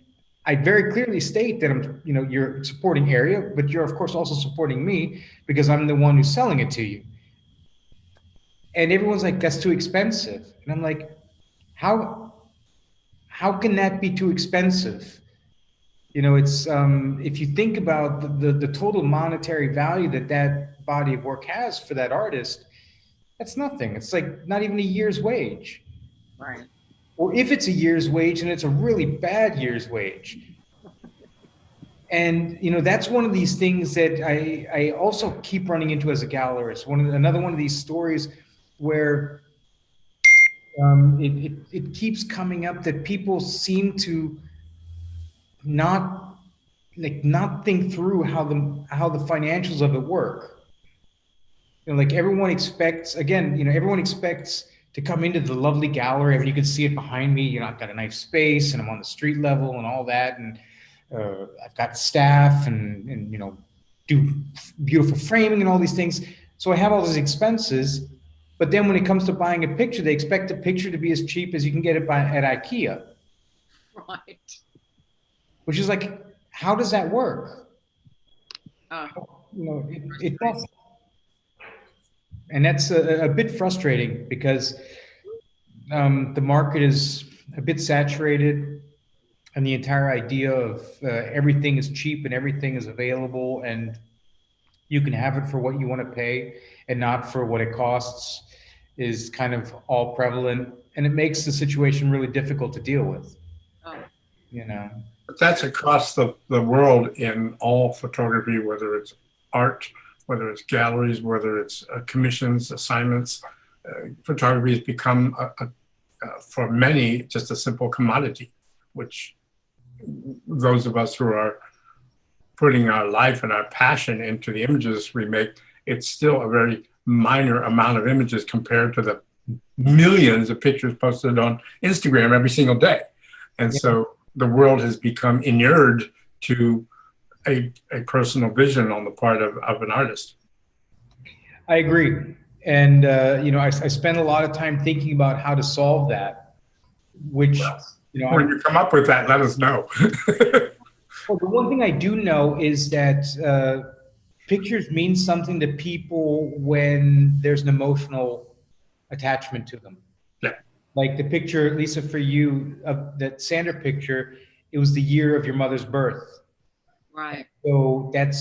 [SPEAKER 1] I very clearly state that you're supporting area, but you're of course also supporting me because I'm the one who's selling it to you. And everyone's like, that's too expensive. And I'm like, how can that be too expensive? It's if you think about the total monetary value that body of work has for that artist, that's nothing. It's like not even a year's wage.
[SPEAKER 5] Right.
[SPEAKER 1] or if it's a year's wage, and it's a really bad year's wage. And that's one of these things that I also keep running into as a gallerist. Another one of these stories where it keeps coming up that people seem to not think through how the financials of it work. Like everyone expects to come into the lovely gallery. I mean, you can see it behind me. I've got a nice space, and I'm on the street level and all that, and I've got staff and do beautiful framing and all these things. So I have all these expenses, but then when it comes to buying a picture, they expect the picture to be as cheap as you can get it at IKEA.
[SPEAKER 5] Right.
[SPEAKER 1] Which is like, how does that work? It doesn't. And that's a bit frustrating because the market is a bit saturated, and the entire idea of everything is cheap and everything is available and you can have it for what you want to pay and not for what it costs is kind of all prevalent, and it makes the situation really difficult to deal with.
[SPEAKER 4] But that's across the world in all photography, whether it's art, whether it's galleries, whether it's commissions, assignments. Photography has become, for many, just a simple commodity, which those of us who are putting our life and our passion into the images we make, it's still a very minor amount of images compared to the millions of pictures posted on Instagram every single day. And so the world has become inured to a personal vision on the part of an artist.
[SPEAKER 1] I agree. And, I spend a lot of time thinking about how to solve that, which,
[SPEAKER 4] when you come up with that, let us know.
[SPEAKER 1] Well, the one thing I do know is that pictures mean something to people when there's an emotional attachment to them.
[SPEAKER 4] Yeah.
[SPEAKER 1] Like the picture, Lisa, for you, of that Sandra picture, it was the year of your mother's birth.
[SPEAKER 5] Right.
[SPEAKER 1] So and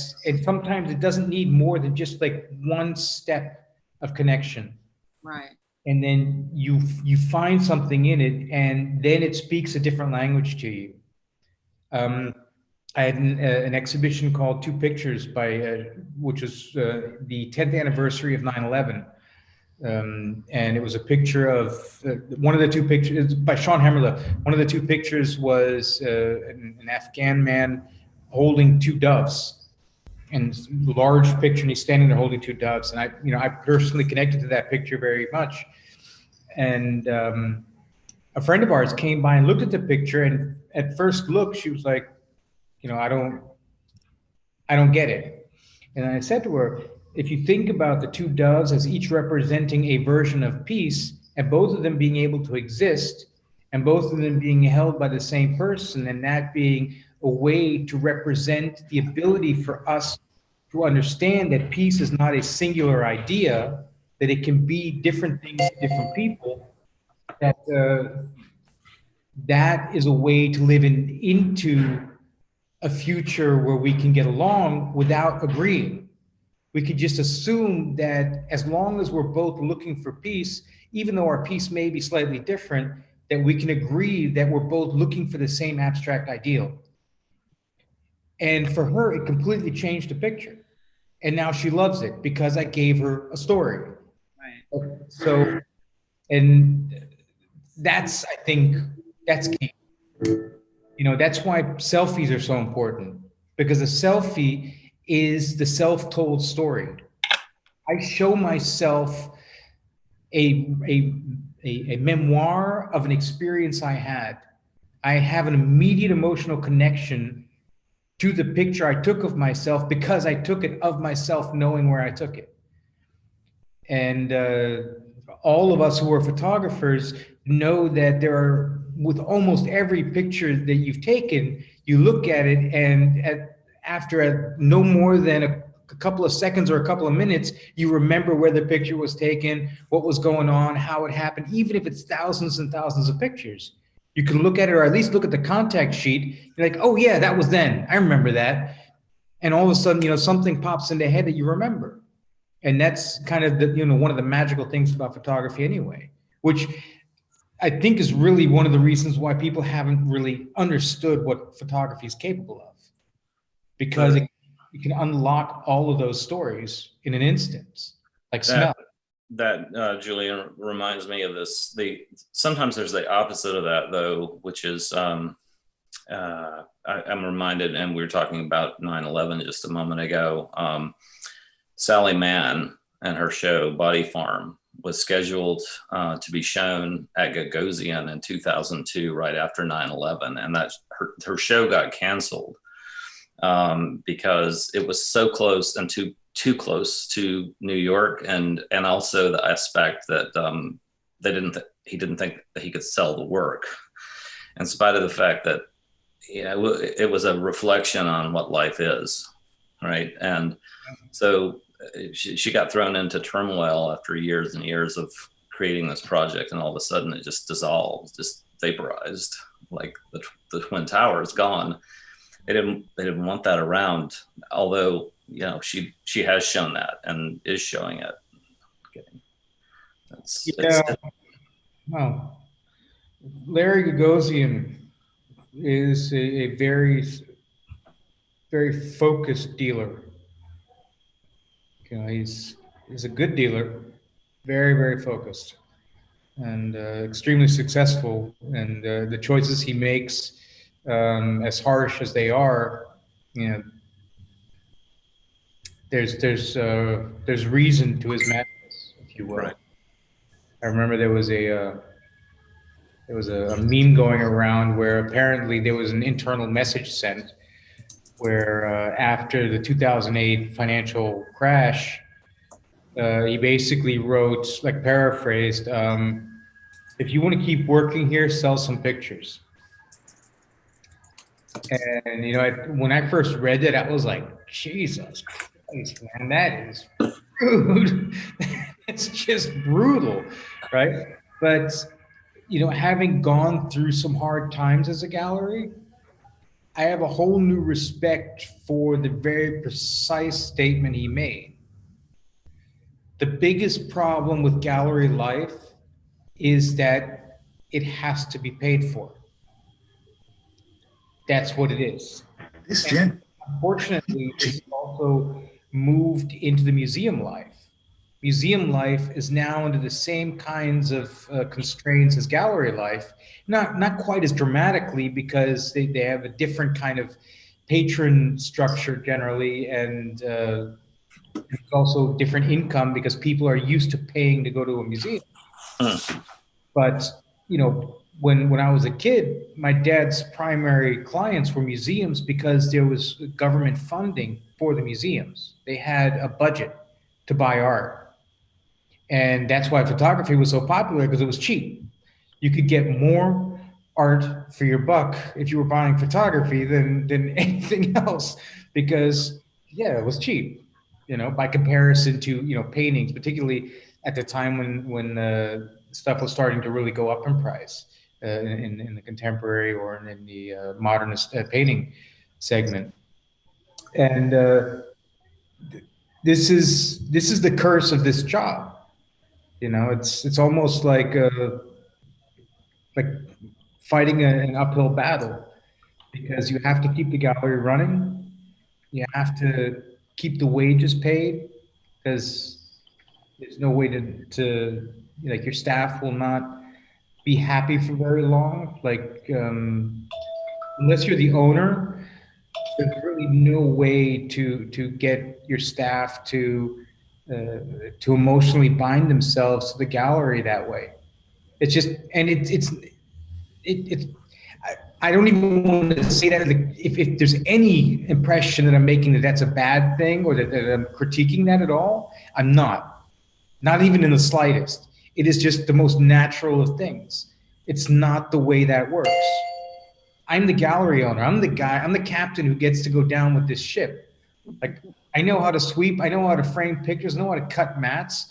[SPEAKER 1] sometimes it doesn't need more than just like one step of connection.
[SPEAKER 5] Right.
[SPEAKER 1] And then you find something in it, and then it speaks a different language to you. I had an exhibition called Two Pictures which was the 10th anniversary of 9/11. And it was a picture of one of the two pictures by Sean Hemmerle. One of the two pictures was an Afghan man holding two doves, and large picture, and he's standing there holding two doves. And I personally connected to that picture very much. And a friend of ours came by and looked at the picture, and at first look, she was like, I don't get it. And I said to her, if you think about the two doves as each representing a version of peace, and both of them being able to exist, and both of them being held by the same person, and that being a way to represent the ability for us to understand that peace is not a singular idea, that it can be different things to different people, that is a way to live into a future where we can get along without agreeing. We could just assume that as long as we're both looking for peace, even though our peace may be slightly different, that we can agree that we're both looking for the same abstract ideal. And for her, it completely changed the picture. And now she loves it because I gave her a story. Right. So, and that's, I think, that's key. That's why selfies are so important, because a selfie is the self-told story. I show myself a memoir of an experience I had. I have an immediate emotional connection to the picture I took of myself because I took it of myself knowing where I took it. And all of us who are photographers know that there are, with almost every picture that you've taken, you look at it, and after no more than a couple of seconds or a couple of minutes, you remember where the picture was taken, what was going on, how it happened, even if it's thousands and thousands of pictures. You can look at it, or at least look at the contact sheet. You're like, oh yeah, that was then. I remember that. And all of a sudden, something pops in the head that you remember. And that's kind of one of the magical things about photography anyway, which I think is really one of the reasons why people haven't really understood what photography is capable of, because you can unlock all of those stories in an instant, like smell.
[SPEAKER 2] That Julian reminds me of this. Sometimes there's the opposite of that though, which is I'm reminded, and we were talking about 9/11 just a moment ago. Sally Mann and her show Body Farm was scheduled to be shown at Gagosian in 2002, right after 9/11, and that her show got canceled because it was so close and too close to New York, and also the aspect that he didn't think that he could sell the work, in spite of the fact that it was a reflection on what life is, right? And so she got thrown into turmoil after years and years of creating this project, and all of a sudden it just dissolved, just vaporized, like the Twin Towers gone. They didn't want that around, although she has shown that and is showing it.
[SPEAKER 1] Well, Larry Gagosian is a very, very focused dealer. He's a good dealer, very, very focused, and extremely successful. And the choices he makes, as harsh as they are, there's reason to his madness, if you will.
[SPEAKER 2] Right.
[SPEAKER 1] I remember there was a meme going around where apparently there was an internal message sent where after the 2008 financial crash, he basically wrote, like paraphrased, if you want to keep working here, sell some pictures. And when I first read it, I was like, Jesus Christ, man, that is rude. It's just brutal, right? But having gone through some hard times as a gallery, I have a whole new respect for the very precise statement he made. The biggest problem with gallery life is that it has to be paid for. That's what it is. Unfortunately, it's also moved into the museum life. Museum life is now under the same kinds of constraints as gallery life, not quite as dramatically, because they have a different kind of patron structure generally, and it's also different income because people are used to paying to go to a museum. But when I was a kid, my dad's primary clients were museums because there was government funding for the museums. They had a budget to buy art. And that's why photography was so popular, because it was cheap. You could get more art for your buck if you were buying photography than anything else, because it was cheap, by comparison to, paintings, particularly at the time when stuff was starting to really go up in price in the contemporary or in the modernist painting segment. And this is the curse of this job. It's almost like fighting an uphill battle, because you have to keep the gallery running. You have to keep the wages paid, because there's no way to your staff will not be happy for very long. Unless you're the owner, there's really no way to get your staff to emotionally bind themselves to the gallery that way. It's just, and I don't even want to say that if there's any impression that I'm making that that's a bad thing, or that I'm critiquing that at all, I'm not even in the slightest. It is just the most natural of things. It's not the way that works. I'm the gallery owner. I'm the captain who gets to go down with this ship. I know how to sweep. I know how to frame pictures. I know how to cut mats.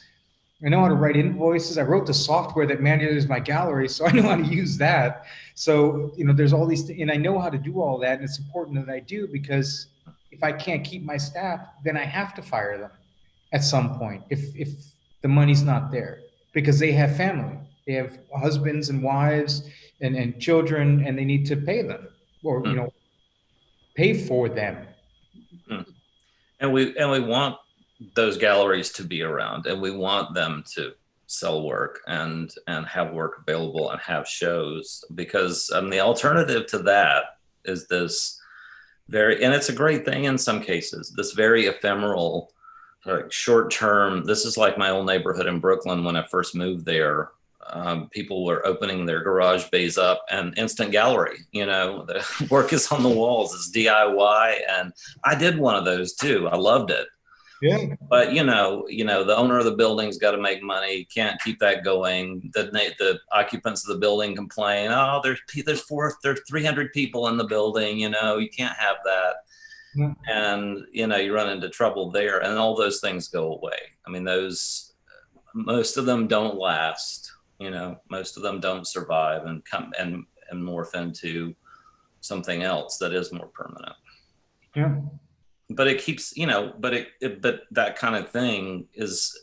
[SPEAKER 1] I know how to write invoices. I wrote the software that manages my gallery, so I know how to use that. So, there's all these things, and I know how to do all that, and it's important that I do, because if I can't keep my staff, then I have to fire them at some point if the money's not there, because they have family. They have husbands and wives and children, and they need to pay them, or pay for them.
[SPEAKER 2] And we want those galleries to be around, and we want them to sell work and have work available and have shows, because the alternative to that is this and it's a great thing in some cases, this very ephemeral, like short term. This is like my old neighborhood in Brooklyn when I first moved there. People were opening their garage bays up and instant gallery, the work is on the walls, it's DIY. And I did one of those too. I loved it.
[SPEAKER 1] Yeah.
[SPEAKER 2] But the owner of the building's got to make money. Can't keep that going. The occupants of the building complain. Oh, there's 300 people in the building. You can't have that.
[SPEAKER 1] Yeah.
[SPEAKER 2] And you run into trouble there, and all those things go away. I mean, most of them don't last. Most of them don't survive and come and morph into something else that is more permanent.
[SPEAKER 1] Yeah.
[SPEAKER 2] But it keeps, but that kind of thing there's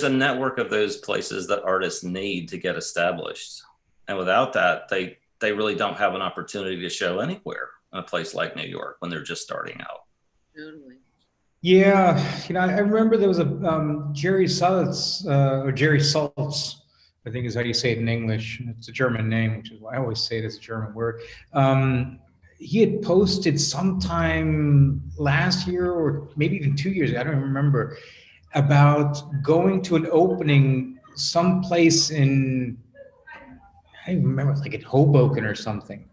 [SPEAKER 2] a network of those places that artists need to get established. And without that, they really don't have an opportunity to show anywhere in a place like New York when they're just starting out.
[SPEAKER 5] Totally.
[SPEAKER 1] Yeah, I remember there was a Jerry Saltz, or Jerry Saltz, I think is how you say it in English. It's a German name, which is why I always say it as a German word. He had posted sometime last year, or maybe even 2 years, I don't remember, about going to an opening someplace in, I don't even remember, like in Hoboken or something.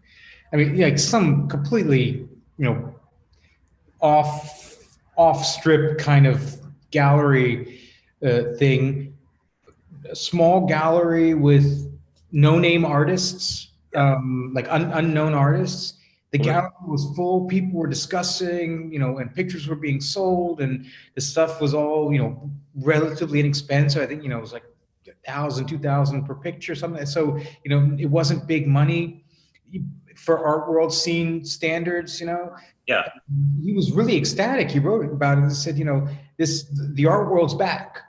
[SPEAKER 1] I mean, like some completely, off strip kind of gallery thing. A small gallery with no-name artists, like unknown artists. The gallery was full. People were discussing, and pictures were being sold, and the stuff was all, relatively inexpensive. I think, it was like 1,000, 2,000 per picture, something. So, it wasn't big money for art world scene standards,
[SPEAKER 2] Yeah.
[SPEAKER 1] He was really ecstatic. He wrote about it and said, the art world's back.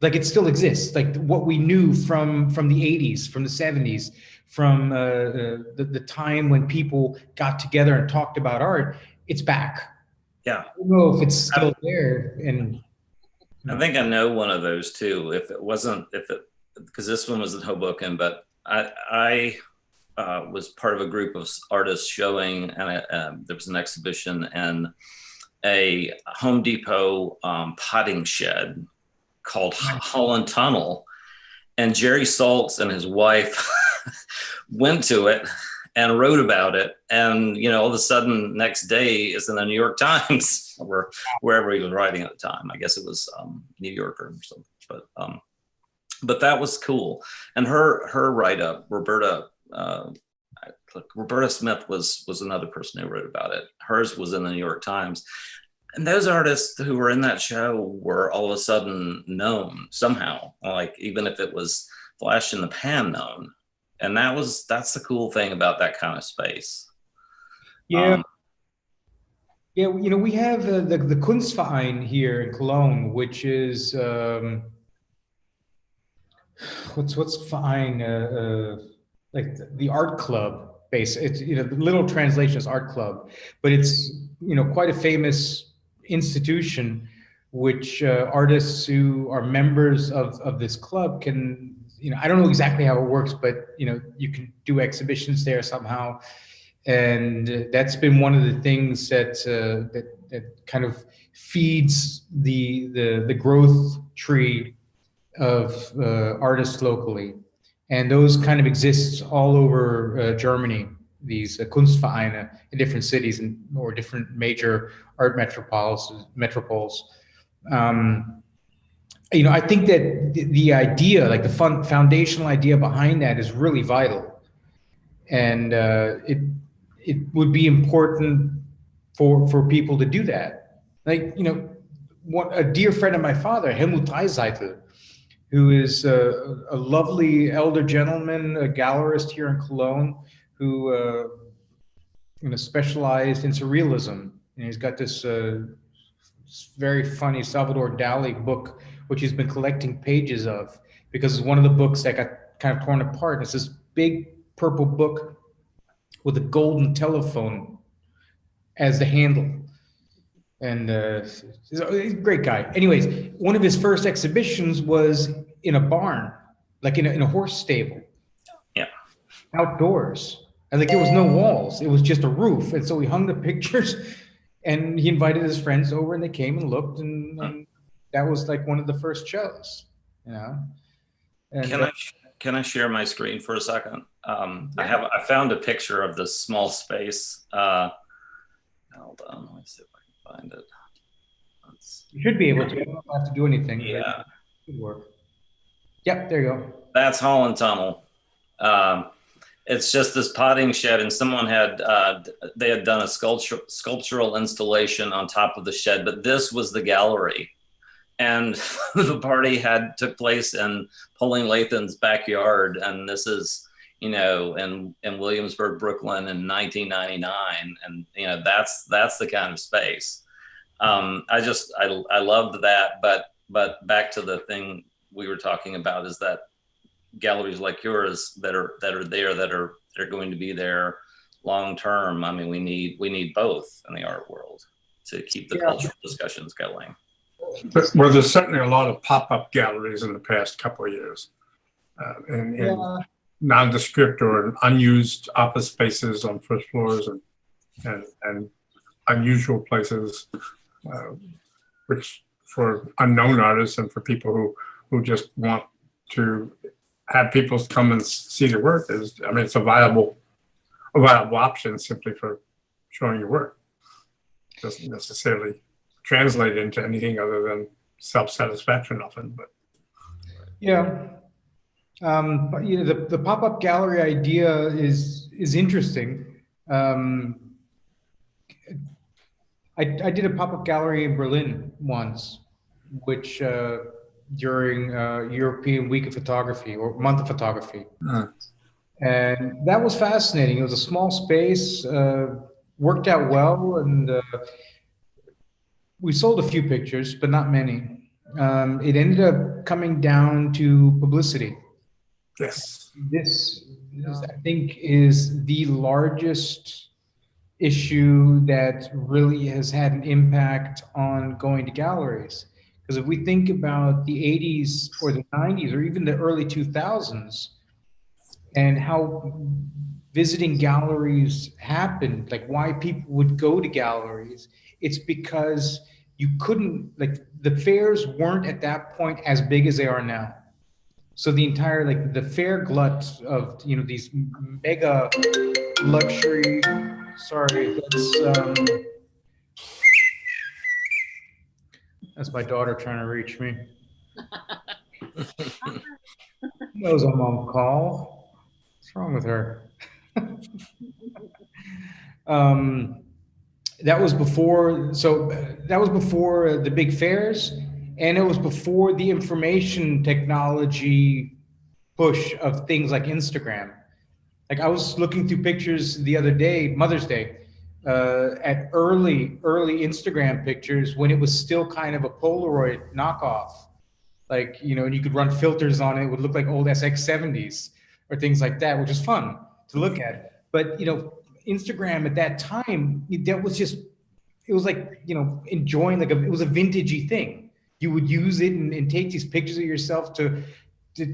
[SPEAKER 1] Like it still exists, like what we knew from the 80s, from the 70s, from the time when people got together and talked about art. It's back.
[SPEAKER 2] Yeah.
[SPEAKER 1] I don't know if it's still there. And
[SPEAKER 2] I think I know one of those too. Because this one was in Hoboken, but I was part of a group of artists showing, and there was an exhibition in a Home Depot potting shed called Holland Tunnel, and Jerry Saltz and his wife went to it and wrote about it, and all of a sudden next day it's in the New York Times or wherever he was writing at the time. I guess it was New Yorker or something, but that was cool. And her write-up, Roberta Smith was another person who wrote about it. Hers was in the New York Times. And those artists who were in that show were all of a sudden known somehow, like even if it was flash in the pan known. And that's the cool thing about that kind of space.
[SPEAKER 1] yeah. Yeah, we have the Kunstverein here in Cologne, which is what's Verein, like the art club base. It's the literal translation is art club, but it's quite a famous institution, which artists who are members of this club can, I don't know exactly how it works, but you can do exhibitions there somehow, and that's been one of the things that kind of feeds the growth tree of artists locally, and those kind of exists all over Germany. These Kunstvereine in different cities or different major art metropoles. I think that the idea, like the foundational idea behind that, is really vital, and it would be important for people to do that. Like a dear friend of my father, Helmut Dreiseitel, who is a lovely elder gentleman, a gallerist here in Cologne, who specialized in surrealism. And he's got this very funny Salvador Dali book, which he's been collecting pages of, because it's one of the books that got kind of torn apart. It's this big purple book with a golden telephone as the handle. And he's a great guy. Anyways, one of his first exhibitions was in a barn, like in a horse stable.
[SPEAKER 2] Yeah.
[SPEAKER 1] Outdoors. And like there was no walls. It was just a roof. And so he hung the pictures and he invited his friends over and they came and looked and that was like one of the first shows, you know. And
[SPEAKER 2] Can I share my screen for a second? I found a picture of this small space. Hold on, let me see if I can find it.
[SPEAKER 1] you should be able to. You don't have to do anything.
[SPEAKER 2] Yeah.
[SPEAKER 1] It should work. Yep, there you go.
[SPEAKER 2] That's Holland Tunnel. It's just this potting shed, and someone had they had done a sculptural installation on top of the shed, but this was the gallery, and the party took place in Pauline Lathan's backyard, and this is, you know, in Williamsburg, Brooklyn in 1999, and you know that's the kind of space. I loved that, but back to the thing we were talking about is that galleries like yours that are going to be there long term. I mean, we need both in the art world to keep the cultural discussions going.
[SPEAKER 4] Well, there's certainly a lot of pop-up galleries in the past couple of years, in nondescript or unused office spaces on first floors and unusual places, which for unknown artists and for people who just want to have people come and see their work it's a viable option simply for showing your work. It doesn't necessarily translate into anything other than self-satisfaction often, but
[SPEAKER 1] Yeah. But you know, the pop-up gallery idea is interesting. I did a pop-up gallery in Berlin once, which during European Week of Photography or Month of Photography. And that was fascinating. It was a small space, worked out well, and we sold a few pictures, but not many. It ended up coming down to publicity.
[SPEAKER 4] yes.
[SPEAKER 1] This I think, is the largest issue that really has had an impact on going to galleries. Because if we think about the 80s or the 90s or even the early 2000s and how visiting galleries happened, like why people would go to galleries, it's because you couldn't, like the fairs weren't at that point as big as they are now. So the entire, like the fair glut of, you know, these mega luxury, sorry, that's my daughter trying to reach me. Knows I'm on call. What's wrong with her? That was before, that was before the big fairs, and it was before the information technology push of things like Instagram. Like I was looking through pictures the other day, Mother's Day, at early Instagram pictures when it was still kind of a Polaroid knockoff. Like, you know, and you could run filters on it. It would look like old SX70s or things like that, which is fun to look at. But, you know, Instagram at that time, that was just, it was like, you know, enjoying, like it was a vintagey thing. You would use it and take these pictures of yourself to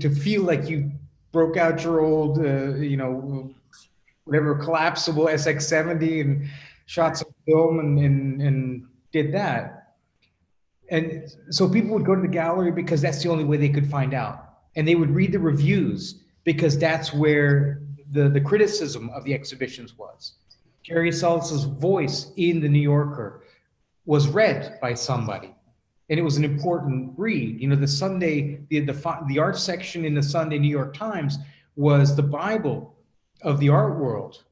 [SPEAKER 1] feel like you broke out your old, you know, whatever collapsible SX70 and shot some film and did that. And so people would go to the gallery because that's the only way they could find out. And they would read the reviews because that's where the criticism of the exhibitions was. Jerry Salz's voice in the New Yorker was read by somebody. And it was an important read. You know, the Sunday, the art section in the Sunday New York Times was the Bible of the art world,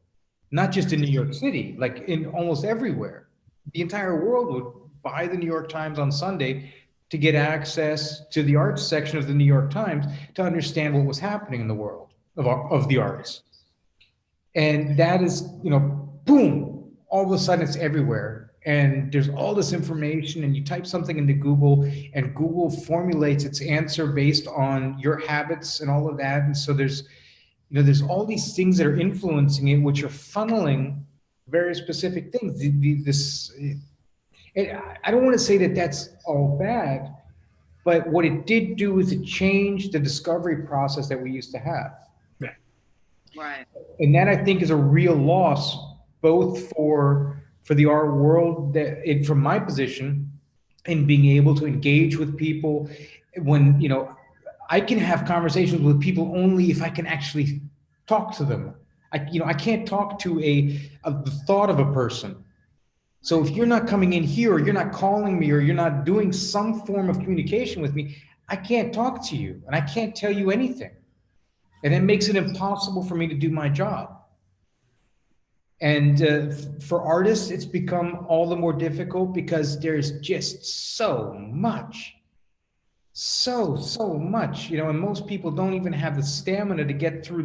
[SPEAKER 1] not just in New York City, like in almost everywhere. The entire world would buy the New York Times on Sunday to get access to the arts section of the New York Times to understand what was happening in the world of the arts. And that is, you know, boom, all of a sudden it's everywhere. and there's all this information, and you type something into Google, and Google formulates its answer based on your habits and all of that. And so there's, there's all these things that are influencing it, which are funneling very specific things. I don't want to say that that's all bad, but what it did do is it changed the discovery process that we used to have.
[SPEAKER 5] Right.
[SPEAKER 1] And that, I think, is a real loss, both for the art world, from my position, in being able to engage with people. When, I can have conversations with people only if I can actually talk to them. I can't talk to the thought of a person. So if you're not coming in here, or you're not calling me, or you're not doing some form of communication with me, I can't talk to you, and I can't tell you anything. And it makes it impossible for me to do my job. And for artists, it's become all the more difficult because there's just so much, so much, and most people don't even have the stamina to get through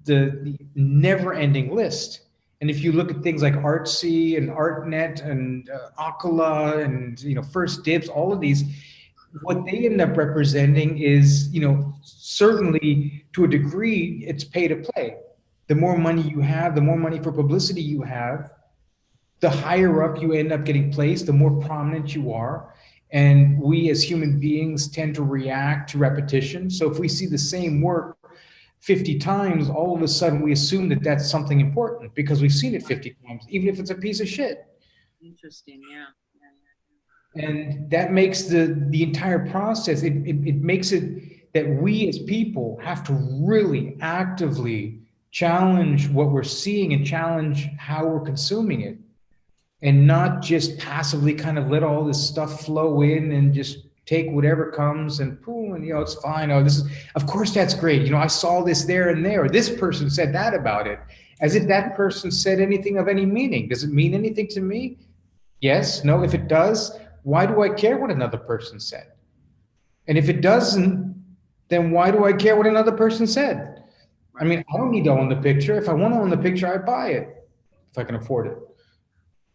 [SPEAKER 1] the never-ending list. And if you look at things like Artsy and ArtNet and Ocala and First Dibs, all of these, what they end up representing is, certainly to a degree, it's pay to play. The more money you have, the more money for publicity you have, the higher up you end up getting placed, the more prominent you are. And we as human beings tend to react to repetition. So if we see the same work 50 times, all of a sudden we assume that that's something important because we've seen it 50 times, even if it's a piece of shit.
[SPEAKER 5] Interesting, yeah.
[SPEAKER 1] And that makes the entire process, it makes it that we as people have to really actively challenge what we're seeing and challenge how we're consuming it, and not just passively kind of let all this stuff flow in and just take whatever comes and boom, and it's fine. Oh, this is, of course, that's great. I saw this there and there. This person said that about it, as if that person said anything of any meaning. Does it mean anything to me? Yes, no. If it does, why do I care what another person said? And if it doesn't, then why do I care what another person said? I mean, I don't need to own the picture. If I want to own the picture, I buy it if I can afford it.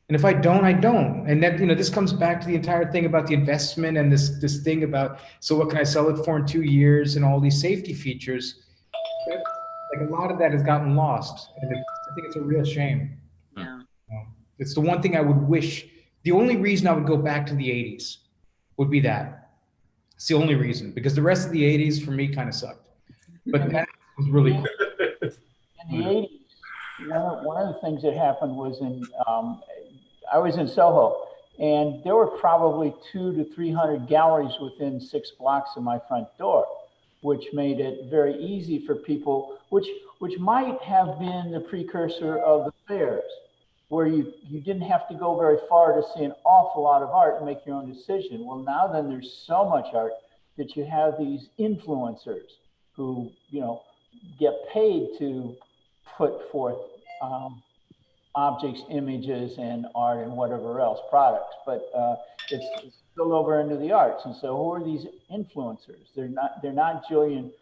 [SPEAKER 1] And if I don't, I don't. And that, this comes back to the entire thing about the investment and this thing about, so what can I sell it for in 2 years and all these safety features. Like a lot of that has gotten lost. And I think it's a real shame.
[SPEAKER 5] Yeah.
[SPEAKER 1] It's the one thing I would wish. The only reason I would go back to the 80s would be that. It's the only reason, because the rest of the 80s for me kind of sucked. But that was really cool.
[SPEAKER 7] In the 80s, one of the things that happened was I was in Soho, and there were probably 200 to 300 galleries within 6 blocks of my front door, which made it very easy for people, which might have been the precursor of the fairs, where you didn't have to go very far to see an awful lot of art and make your own decision. Well, now then there's so much art that you have these influencers who, get paid to put forth objects, images, and art and whatever else, products, but it's spilled over into the arts. And so who are these influencers? They're not Julian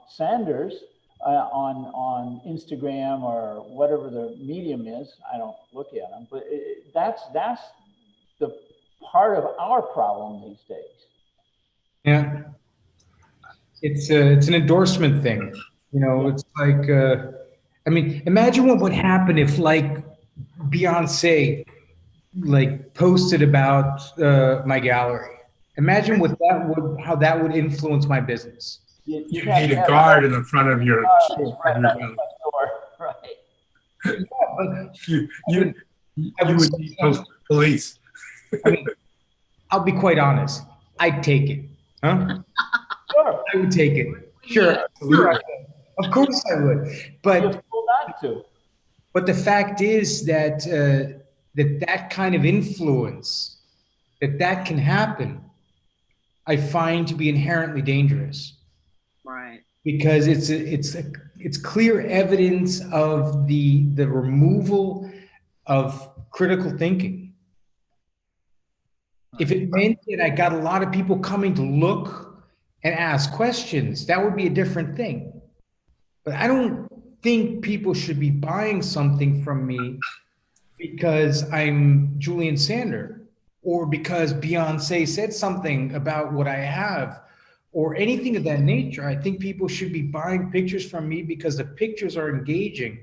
[SPEAKER 7] Sanders on Instagram or whatever the medium is. I don't look at them, but that's the part of our problem these days.
[SPEAKER 1] Yeah, it's an endorsement thing. It's like, I mean, imagine what would happen if, like, Beyonce, like, posted about my gallery. Imagine how that would influence my business.
[SPEAKER 4] You need a guard in the front of your
[SPEAKER 7] door. Right.
[SPEAKER 4] You would need police.
[SPEAKER 1] I mean, I'll be quite honest. I'd take it. Huh?
[SPEAKER 7] Sure.
[SPEAKER 1] I would take it. Sure. Sure. Of course I would. But
[SPEAKER 7] not to.
[SPEAKER 1] But the fact is that that kind of influence, that can happen, I find to be inherently dangerous.
[SPEAKER 5] Right. Because
[SPEAKER 1] it's clear evidence of the removal of critical thinking. If it meant that I got a lot of people coming to look and ask questions, that would be a different thing. But I don't think people should be buying something from me because I'm Julian Sander, or because Beyonce said something about what I have, or anything of that nature. I think people should be buying pictures from me because the pictures are engaging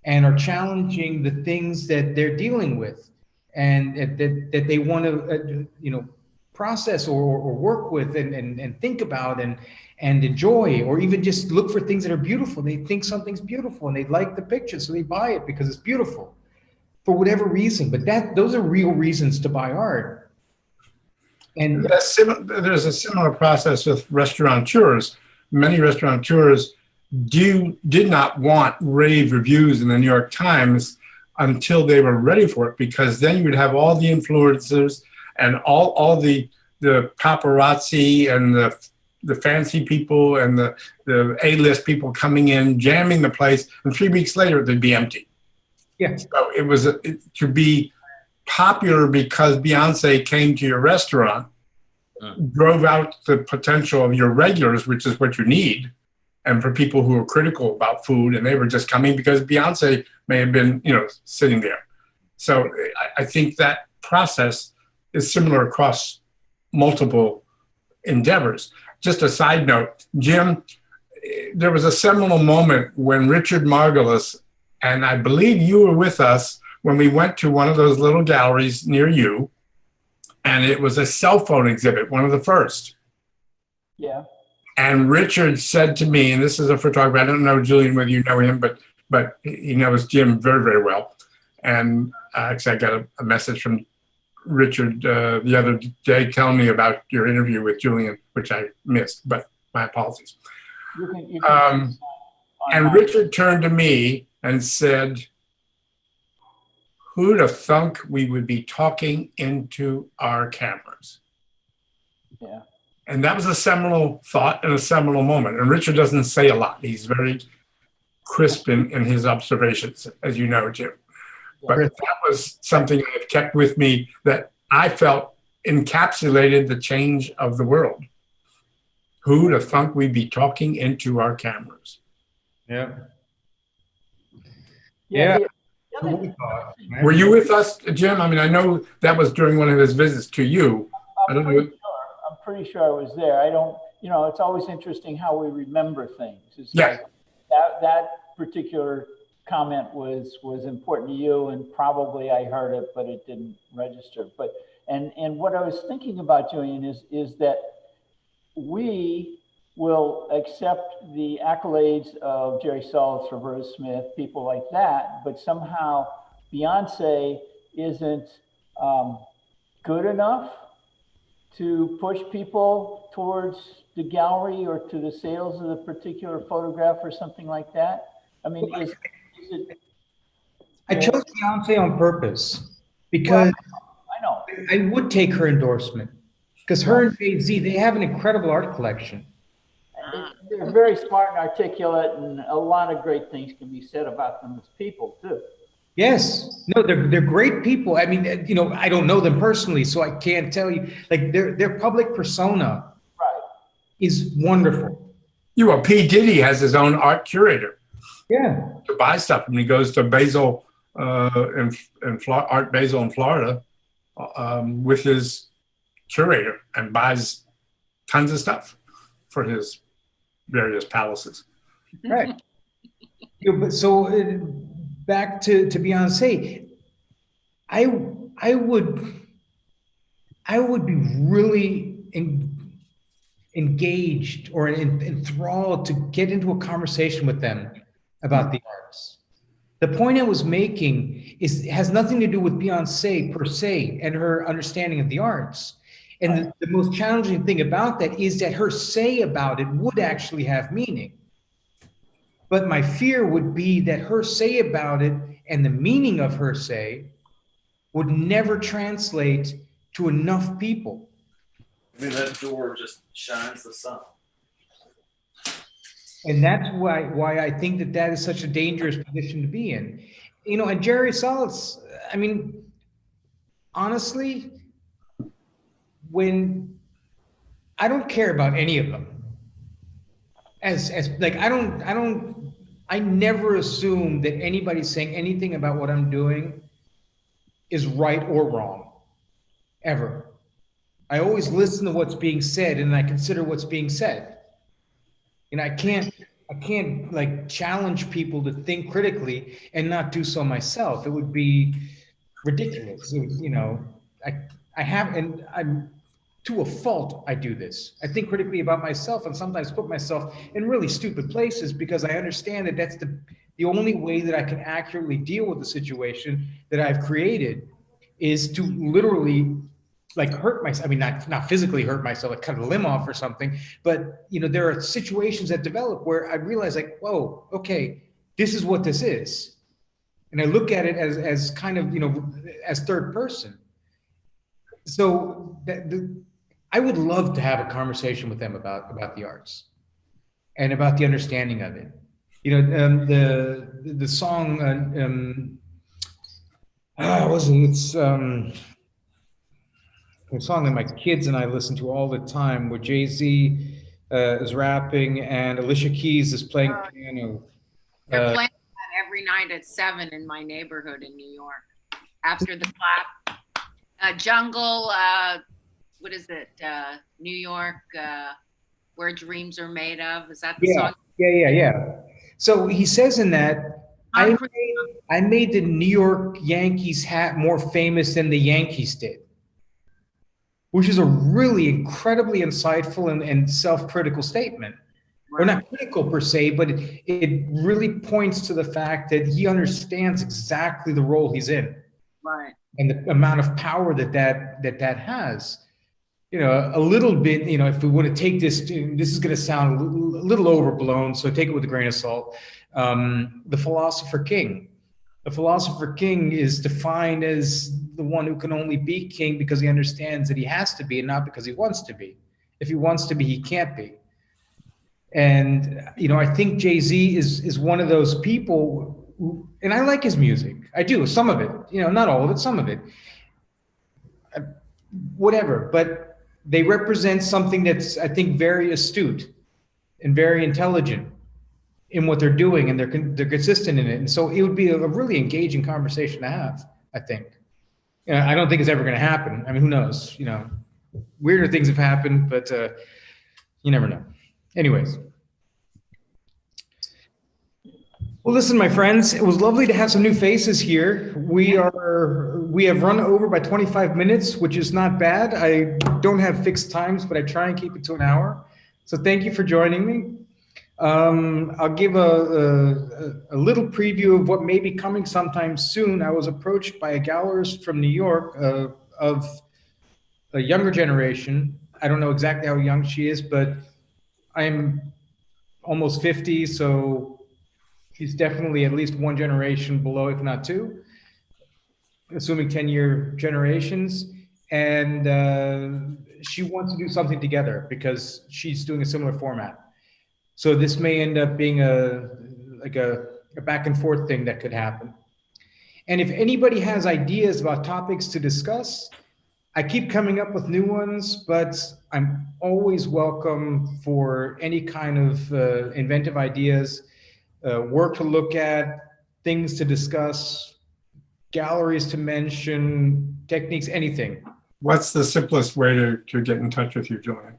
[SPEAKER 1] and are challenging the things that they're dealing with, and that they want to, process or work with and think about and enjoy, or even just look for things that are beautiful. They think something's beautiful and they like the picture, so they buy it because it's beautiful for whatever reason. But those are real reasons to buy art. And
[SPEAKER 4] There's a similar process with restaurateurs. Many restaurateurs did not want rave reviews in the New York Times until they were ready for it, because then you would have all the influencers and all the paparazzi and the fancy people and the A-list people coming in, jamming the place, and 3 weeks later they'd be empty.
[SPEAKER 1] yeah,
[SPEAKER 4] So it was to be popular because Beyonce came to your restaurant, drove out the potential of your regulars, which is what you need, and for people who are critical about food, and they were just coming because Beyonce may have been, sitting there. So I think that process is similar across multiple endeavors. Just a side note, Jim, there was a seminal moment when Richard Margolis, and I believe you were with us when we went to one of those little galleries near you, and it was a cell phone exhibit, one of the first.
[SPEAKER 7] Yeah.
[SPEAKER 4] And Richard said to me, and this is a photographer, I don't know, Julian, whether you know him, but he knows Jim very, very well. And actually, I got a message from Richard the other day telling me about your interview with Julian, which I missed, but my apologies.
[SPEAKER 7] You can
[SPEAKER 4] and Richard turned to me and said, who'd have thunk we would be talking into our cameras?
[SPEAKER 7] Yeah.
[SPEAKER 4] And that was a seminal thought and a seminal moment. And Richard doesn't say a lot. He's very crisp in his observations, as you know, Jim. But that was something I've kept with me that I felt encapsulated the change of the world. Who'd have thunk we'd be talking into our cameras?
[SPEAKER 1] yeah.
[SPEAKER 7] Yeah.
[SPEAKER 4] Were you with us, Jim? I mean, I know that was during one of his visits to you. I don't know.
[SPEAKER 7] I'm pretty sure I was there. I don't, it's always interesting how we remember things. It's
[SPEAKER 4] Yeah.
[SPEAKER 7] like that particular comment was important to you, and probably I heard it, but it didn't register. But and what I was thinking about, Julian, is that we will accept the accolades of Jerry Saltz, Roberta Smith, people like that, but somehow Beyonce isn't good enough to push people towards the gallery or to the sales of the particular photograph or something like that? I mean, is it?
[SPEAKER 1] I chose Beyonce on purpose because
[SPEAKER 7] I know.
[SPEAKER 1] I would take her endorsement, because her and Jay-Z, they have an incredible art collection.
[SPEAKER 7] They're very smart and articulate, and a lot of great things can be said about them as people too.
[SPEAKER 1] Yes, no, they're great people. I mean, I don't know them personally, so I can't tell you. Like their public persona is wonderful.
[SPEAKER 4] P. Diddy has his own art curator.
[SPEAKER 1] Yeah.
[SPEAKER 4] To buy stuff when he goes to Basel Art Basel in Florida with his curator, and buys tons of stuff for his various palaces.
[SPEAKER 1] Right. But so back to Beyonce, I would be really engaged or enthralled to get into a conversation with them about the arts. The point I was making has nothing to do with Beyonce per se and her understanding of the arts. And the most challenging thing about that is that her say about it would actually have meaning. But my fear would be that her say about it and the meaning of her say would never translate to enough people.
[SPEAKER 2] I mean, that door just shines the sun.
[SPEAKER 1] And that's why I think that is such a dangerous position to be in. And Jerry Saltz, I mean, honestly, when I don't care about any of them, as like I never assume that anybody's saying anything about what I'm doing is right or wrong, ever. I always listen to what's being said and I consider what's being said. And I can't like challenge people to think critically and not do so myself. It would be ridiculous. You know, I have, and I'm to a fault, I do this. I think critically about myself and sometimes put myself in really stupid places because I understand that that's the only way that I can accurately deal with the situation that I've created is to literally like hurt myself. I mean, not physically hurt myself, like cut a limb off or something, but you know, there are situations that develop where I realize like, whoa, okay, this is what this is. And I look at it as kind of, you know, as third person. So I would love to have a conversation with them about the arts and about the understanding of it. You know, the song, it's a song that my kids and I listen to all the time, where Jay-Z is rapping and Alicia Keys is playing piano.
[SPEAKER 5] They're playing that every night at 7 in my neighborhood in New York. After the clap, Jungle, what is it? New York, Where Dreams Are Made Of. Is that the song?
[SPEAKER 1] Yeah. So he says in that, I made the New York Yankees hat more famous than the Yankees did, which is a really incredibly insightful and self-critical statement. Right. Or not critical per se, but it really points to the fact that he understands exactly the role he's in.
[SPEAKER 5] Right.
[SPEAKER 1] And the amount of power that has. You know, a little bit, you know, if we want to take this is going to sound a little overblown, so take it with a grain of salt. The philosopher king. The philosopher king is defined as the one who can only be king because he understands that he has to be and not because he wants to be. If he wants to be, he can't be. And, you know, I think Jay-Z is one of those people who, and I like his music. I do, some of it, you know, not all of it, some of it. Whatever, but they represent something that's, I think, very astute and very intelligent in what they're doing, and they're consistent in it. And so it would be a really engaging conversation to have, I think. You know, I don't think it's ever going to happen. I mean, who knows? You know, weirder things have happened, but you never know. Anyways. Well, listen, my friends, it was lovely to have some new faces here. We have run over by 25 minutes, which is not bad. I don't have fixed times, but I try and keep it to an hour. So thank you for joining me. I'll give a little preview of what may be coming sometime soon. I was approached by a gallerist from New York of a younger generation. I don't know exactly how young she is, but I'm almost 50, so she's definitely at least one generation below, if not two, assuming 10-year generations. And she wants to do something together because she's doing a similar format. So this may end up being a back and forth thing that could happen. And if anybody has ideas about topics to discuss, I keep coming up with new ones, but I'm always welcome for any kind of inventive ideas, work to look at, things to discuss, galleries to mention, techniques, anything.
[SPEAKER 4] What's the simplest way to get in touch with you, Julian?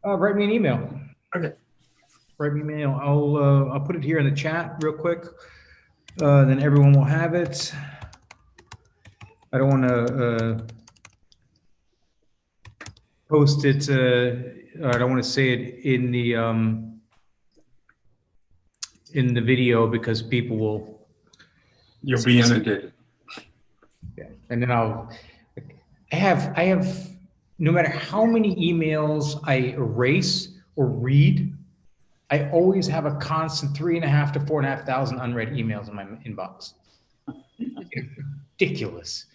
[SPEAKER 1] Write me an email.
[SPEAKER 4] Okay.
[SPEAKER 1] Write me an email. I'll put it here in the chat real quick. Then everyone will have it. I don't want to post it. I don't want to say it in the video because people will.
[SPEAKER 4] You'll be inundated.
[SPEAKER 1] Yeah, and then I have no matter how many emails I erase or read, I always have a constant 3,500 to 4,500 unread emails in my inbox. Ridiculous.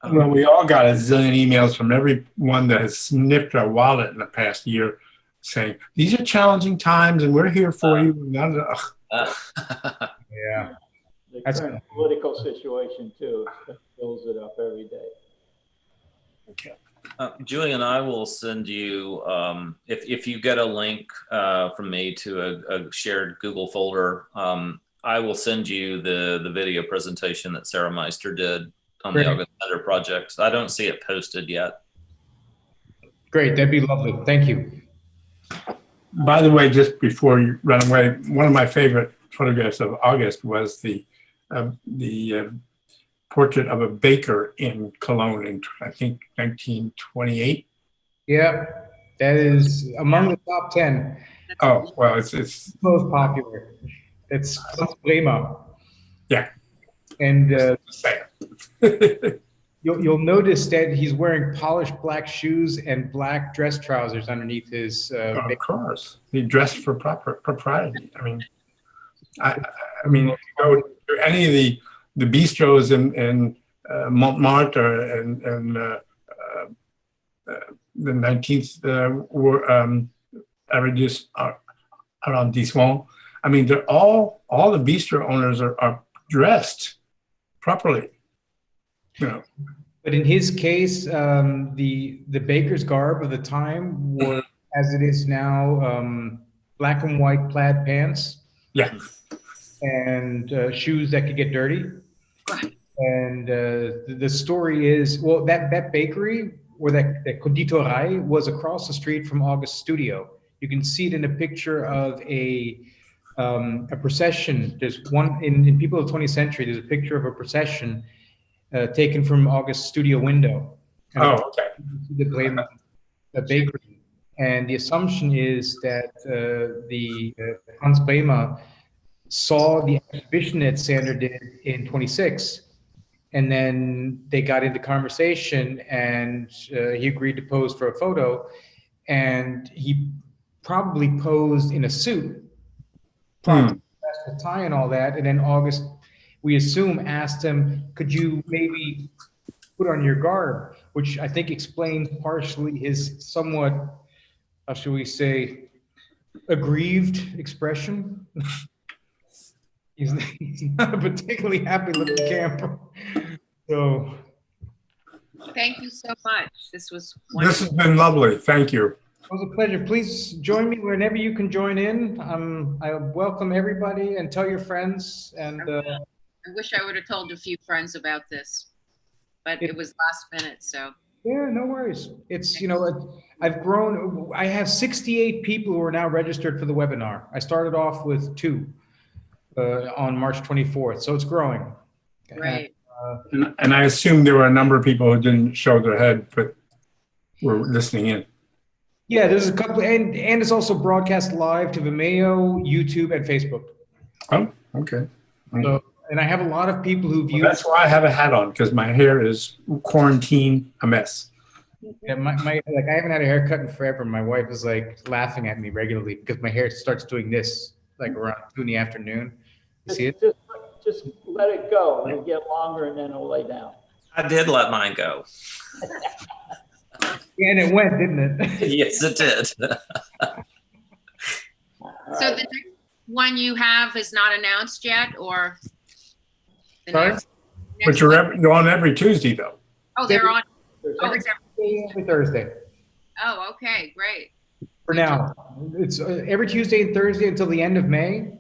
[SPEAKER 4] Well, we all got a zillion emails from everyone that has sniffed our wallet in the past year saying, these are challenging times and we're here for you.
[SPEAKER 1] Yeah.
[SPEAKER 7] The
[SPEAKER 1] That's
[SPEAKER 7] current political situation too fills it up every day.
[SPEAKER 4] Okay.
[SPEAKER 2] Julian, I will send you, if you get a link from me to a shared Google folder, I will send you the video presentation that Sarah Meister did on
[SPEAKER 1] Great.
[SPEAKER 2] the August Thunder project. I don't see it posted yet.
[SPEAKER 1] Great, that'd be lovely. Thank you.
[SPEAKER 4] By the way, just before you run away, one of my favorite photographs of August was the portrait of a baker in Cologne in, I think, 1928.
[SPEAKER 1] Yeah, that is among the top 10
[SPEAKER 4] Oh, well, it's
[SPEAKER 1] most popular. It's Hans Bremer.
[SPEAKER 4] Yeah.
[SPEAKER 1] And
[SPEAKER 4] sad.
[SPEAKER 1] you'll notice that he's wearing polished black shoes and black dress trousers underneath his.
[SPEAKER 4] Of course, he dressed for propriety. I mean, I mean, if you go to any of the bistros in Montmartre and the 19th arrondissement, I mean, they're all the bistro owners are dressed properly, you know.
[SPEAKER 1] But in his case, the baker's garb of the time was, as it is now, black and white plaid pants.
[SPEAKER 4] Yeah.
[SPEAKER 1] And shoes that could get dirty.
[SPEAKER 5] Right.
[SPEAKER 1] And the story is, well, that bakery or that conditorei was across the street from August's studio. You can see it in a picture of a procession. There's one in People of the 20th Century. There's a picture of a procession taken from August's studio window.
[SPEAKER 4] Oh, okay.
[SPEAKER 1] The bakery, and the assumption is that the Hans Bremer saw the exhibition that Sander did in 26, and then they got into conversation, and he agreed to pose for a photo, and he probably posed in a suit, probably with tie and all that, and then August, we assume, asked him, could you maybe put on your garb, which I think explains partially his somewhat, how should we say, aggrieved expression. He's not a particularly happy looking camper. So.
[SPEAKER 5] Thank you so much. This was
[SPEAKER 4] This
[SPEAKER 5] wonderful.
[SPEAKER 4] has been lovely. Thank you.
[SPEAKER 1] It was a pleasure. Please join me whenever you can join in. I welcome everybody and tell your friends. And
[SPEAKER 5] I wish I would have told a few friends about this, but it was last minute, so.
[SPEAKER 1] yeah, no worries. It's, you know, I've grown. I have 68 people who are now registered for the webinar. I started off with 2 on March 24th, so it's growing.
[SPEAKER 5] Great.
[SPEAKER 4] And I assume there were a number of people who didn't show their head, but were listening in.
[SPEAKER 1] Yeah, there's a couple, and it's also broadcast live to Vimeo, YouTube, and Facebook.
[SPEAKER 4] Oh, okay.
[SPEAKER 1] So, and I have a lot of people who view.
[SPEAKER 4] Well, that's why I have a hat on, because my hair is quarantine a mess.
[SPEAKER 1] Yeah, my like I haven't had a haircut in forever. My wife is like laughing at me regularly because my hair starts doing this like around 2 in the afternoon. You see it?
[SPEAKER 7] Just let it go. It'll get longer and then it'll lay down.
[SPEAKER 2] I did let mine go.
[SPEAKER 1] Yeah, and it went, didn't it?
[SPEAKER 2] Yes, it did.
[SPEAKER 5] So the next one you have is not announced yet, or? the
[SPEAKER 1] Sorry?
[SPEAKER 5] next
[SPEAKER 4] But
[SPEAKER 5] one?
[SPEAKER 4] you're on every Tuesday, though.
[SPEAKER 5] Oh, they're on. Oh, it's
[SPEAKER 1] Every Thursday.
[SPEAKER 5] oh, okay, great.
[SPEAKER 1] For now, it's every Tuesday and Thursday until the end of May.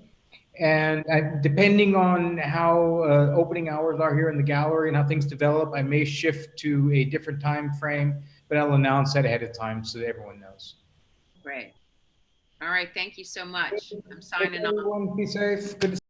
[SPEAKER 1] And depending on how opening hours are here in the gallery and how things develop, I may shift to a different time frame, but I'll announce that ahead of time so that everyone knows.
[SPEAKER 5] Great. All right, thank you so much. I'm signing off.
[SPEAKER 1] Everyone, be safe. Good to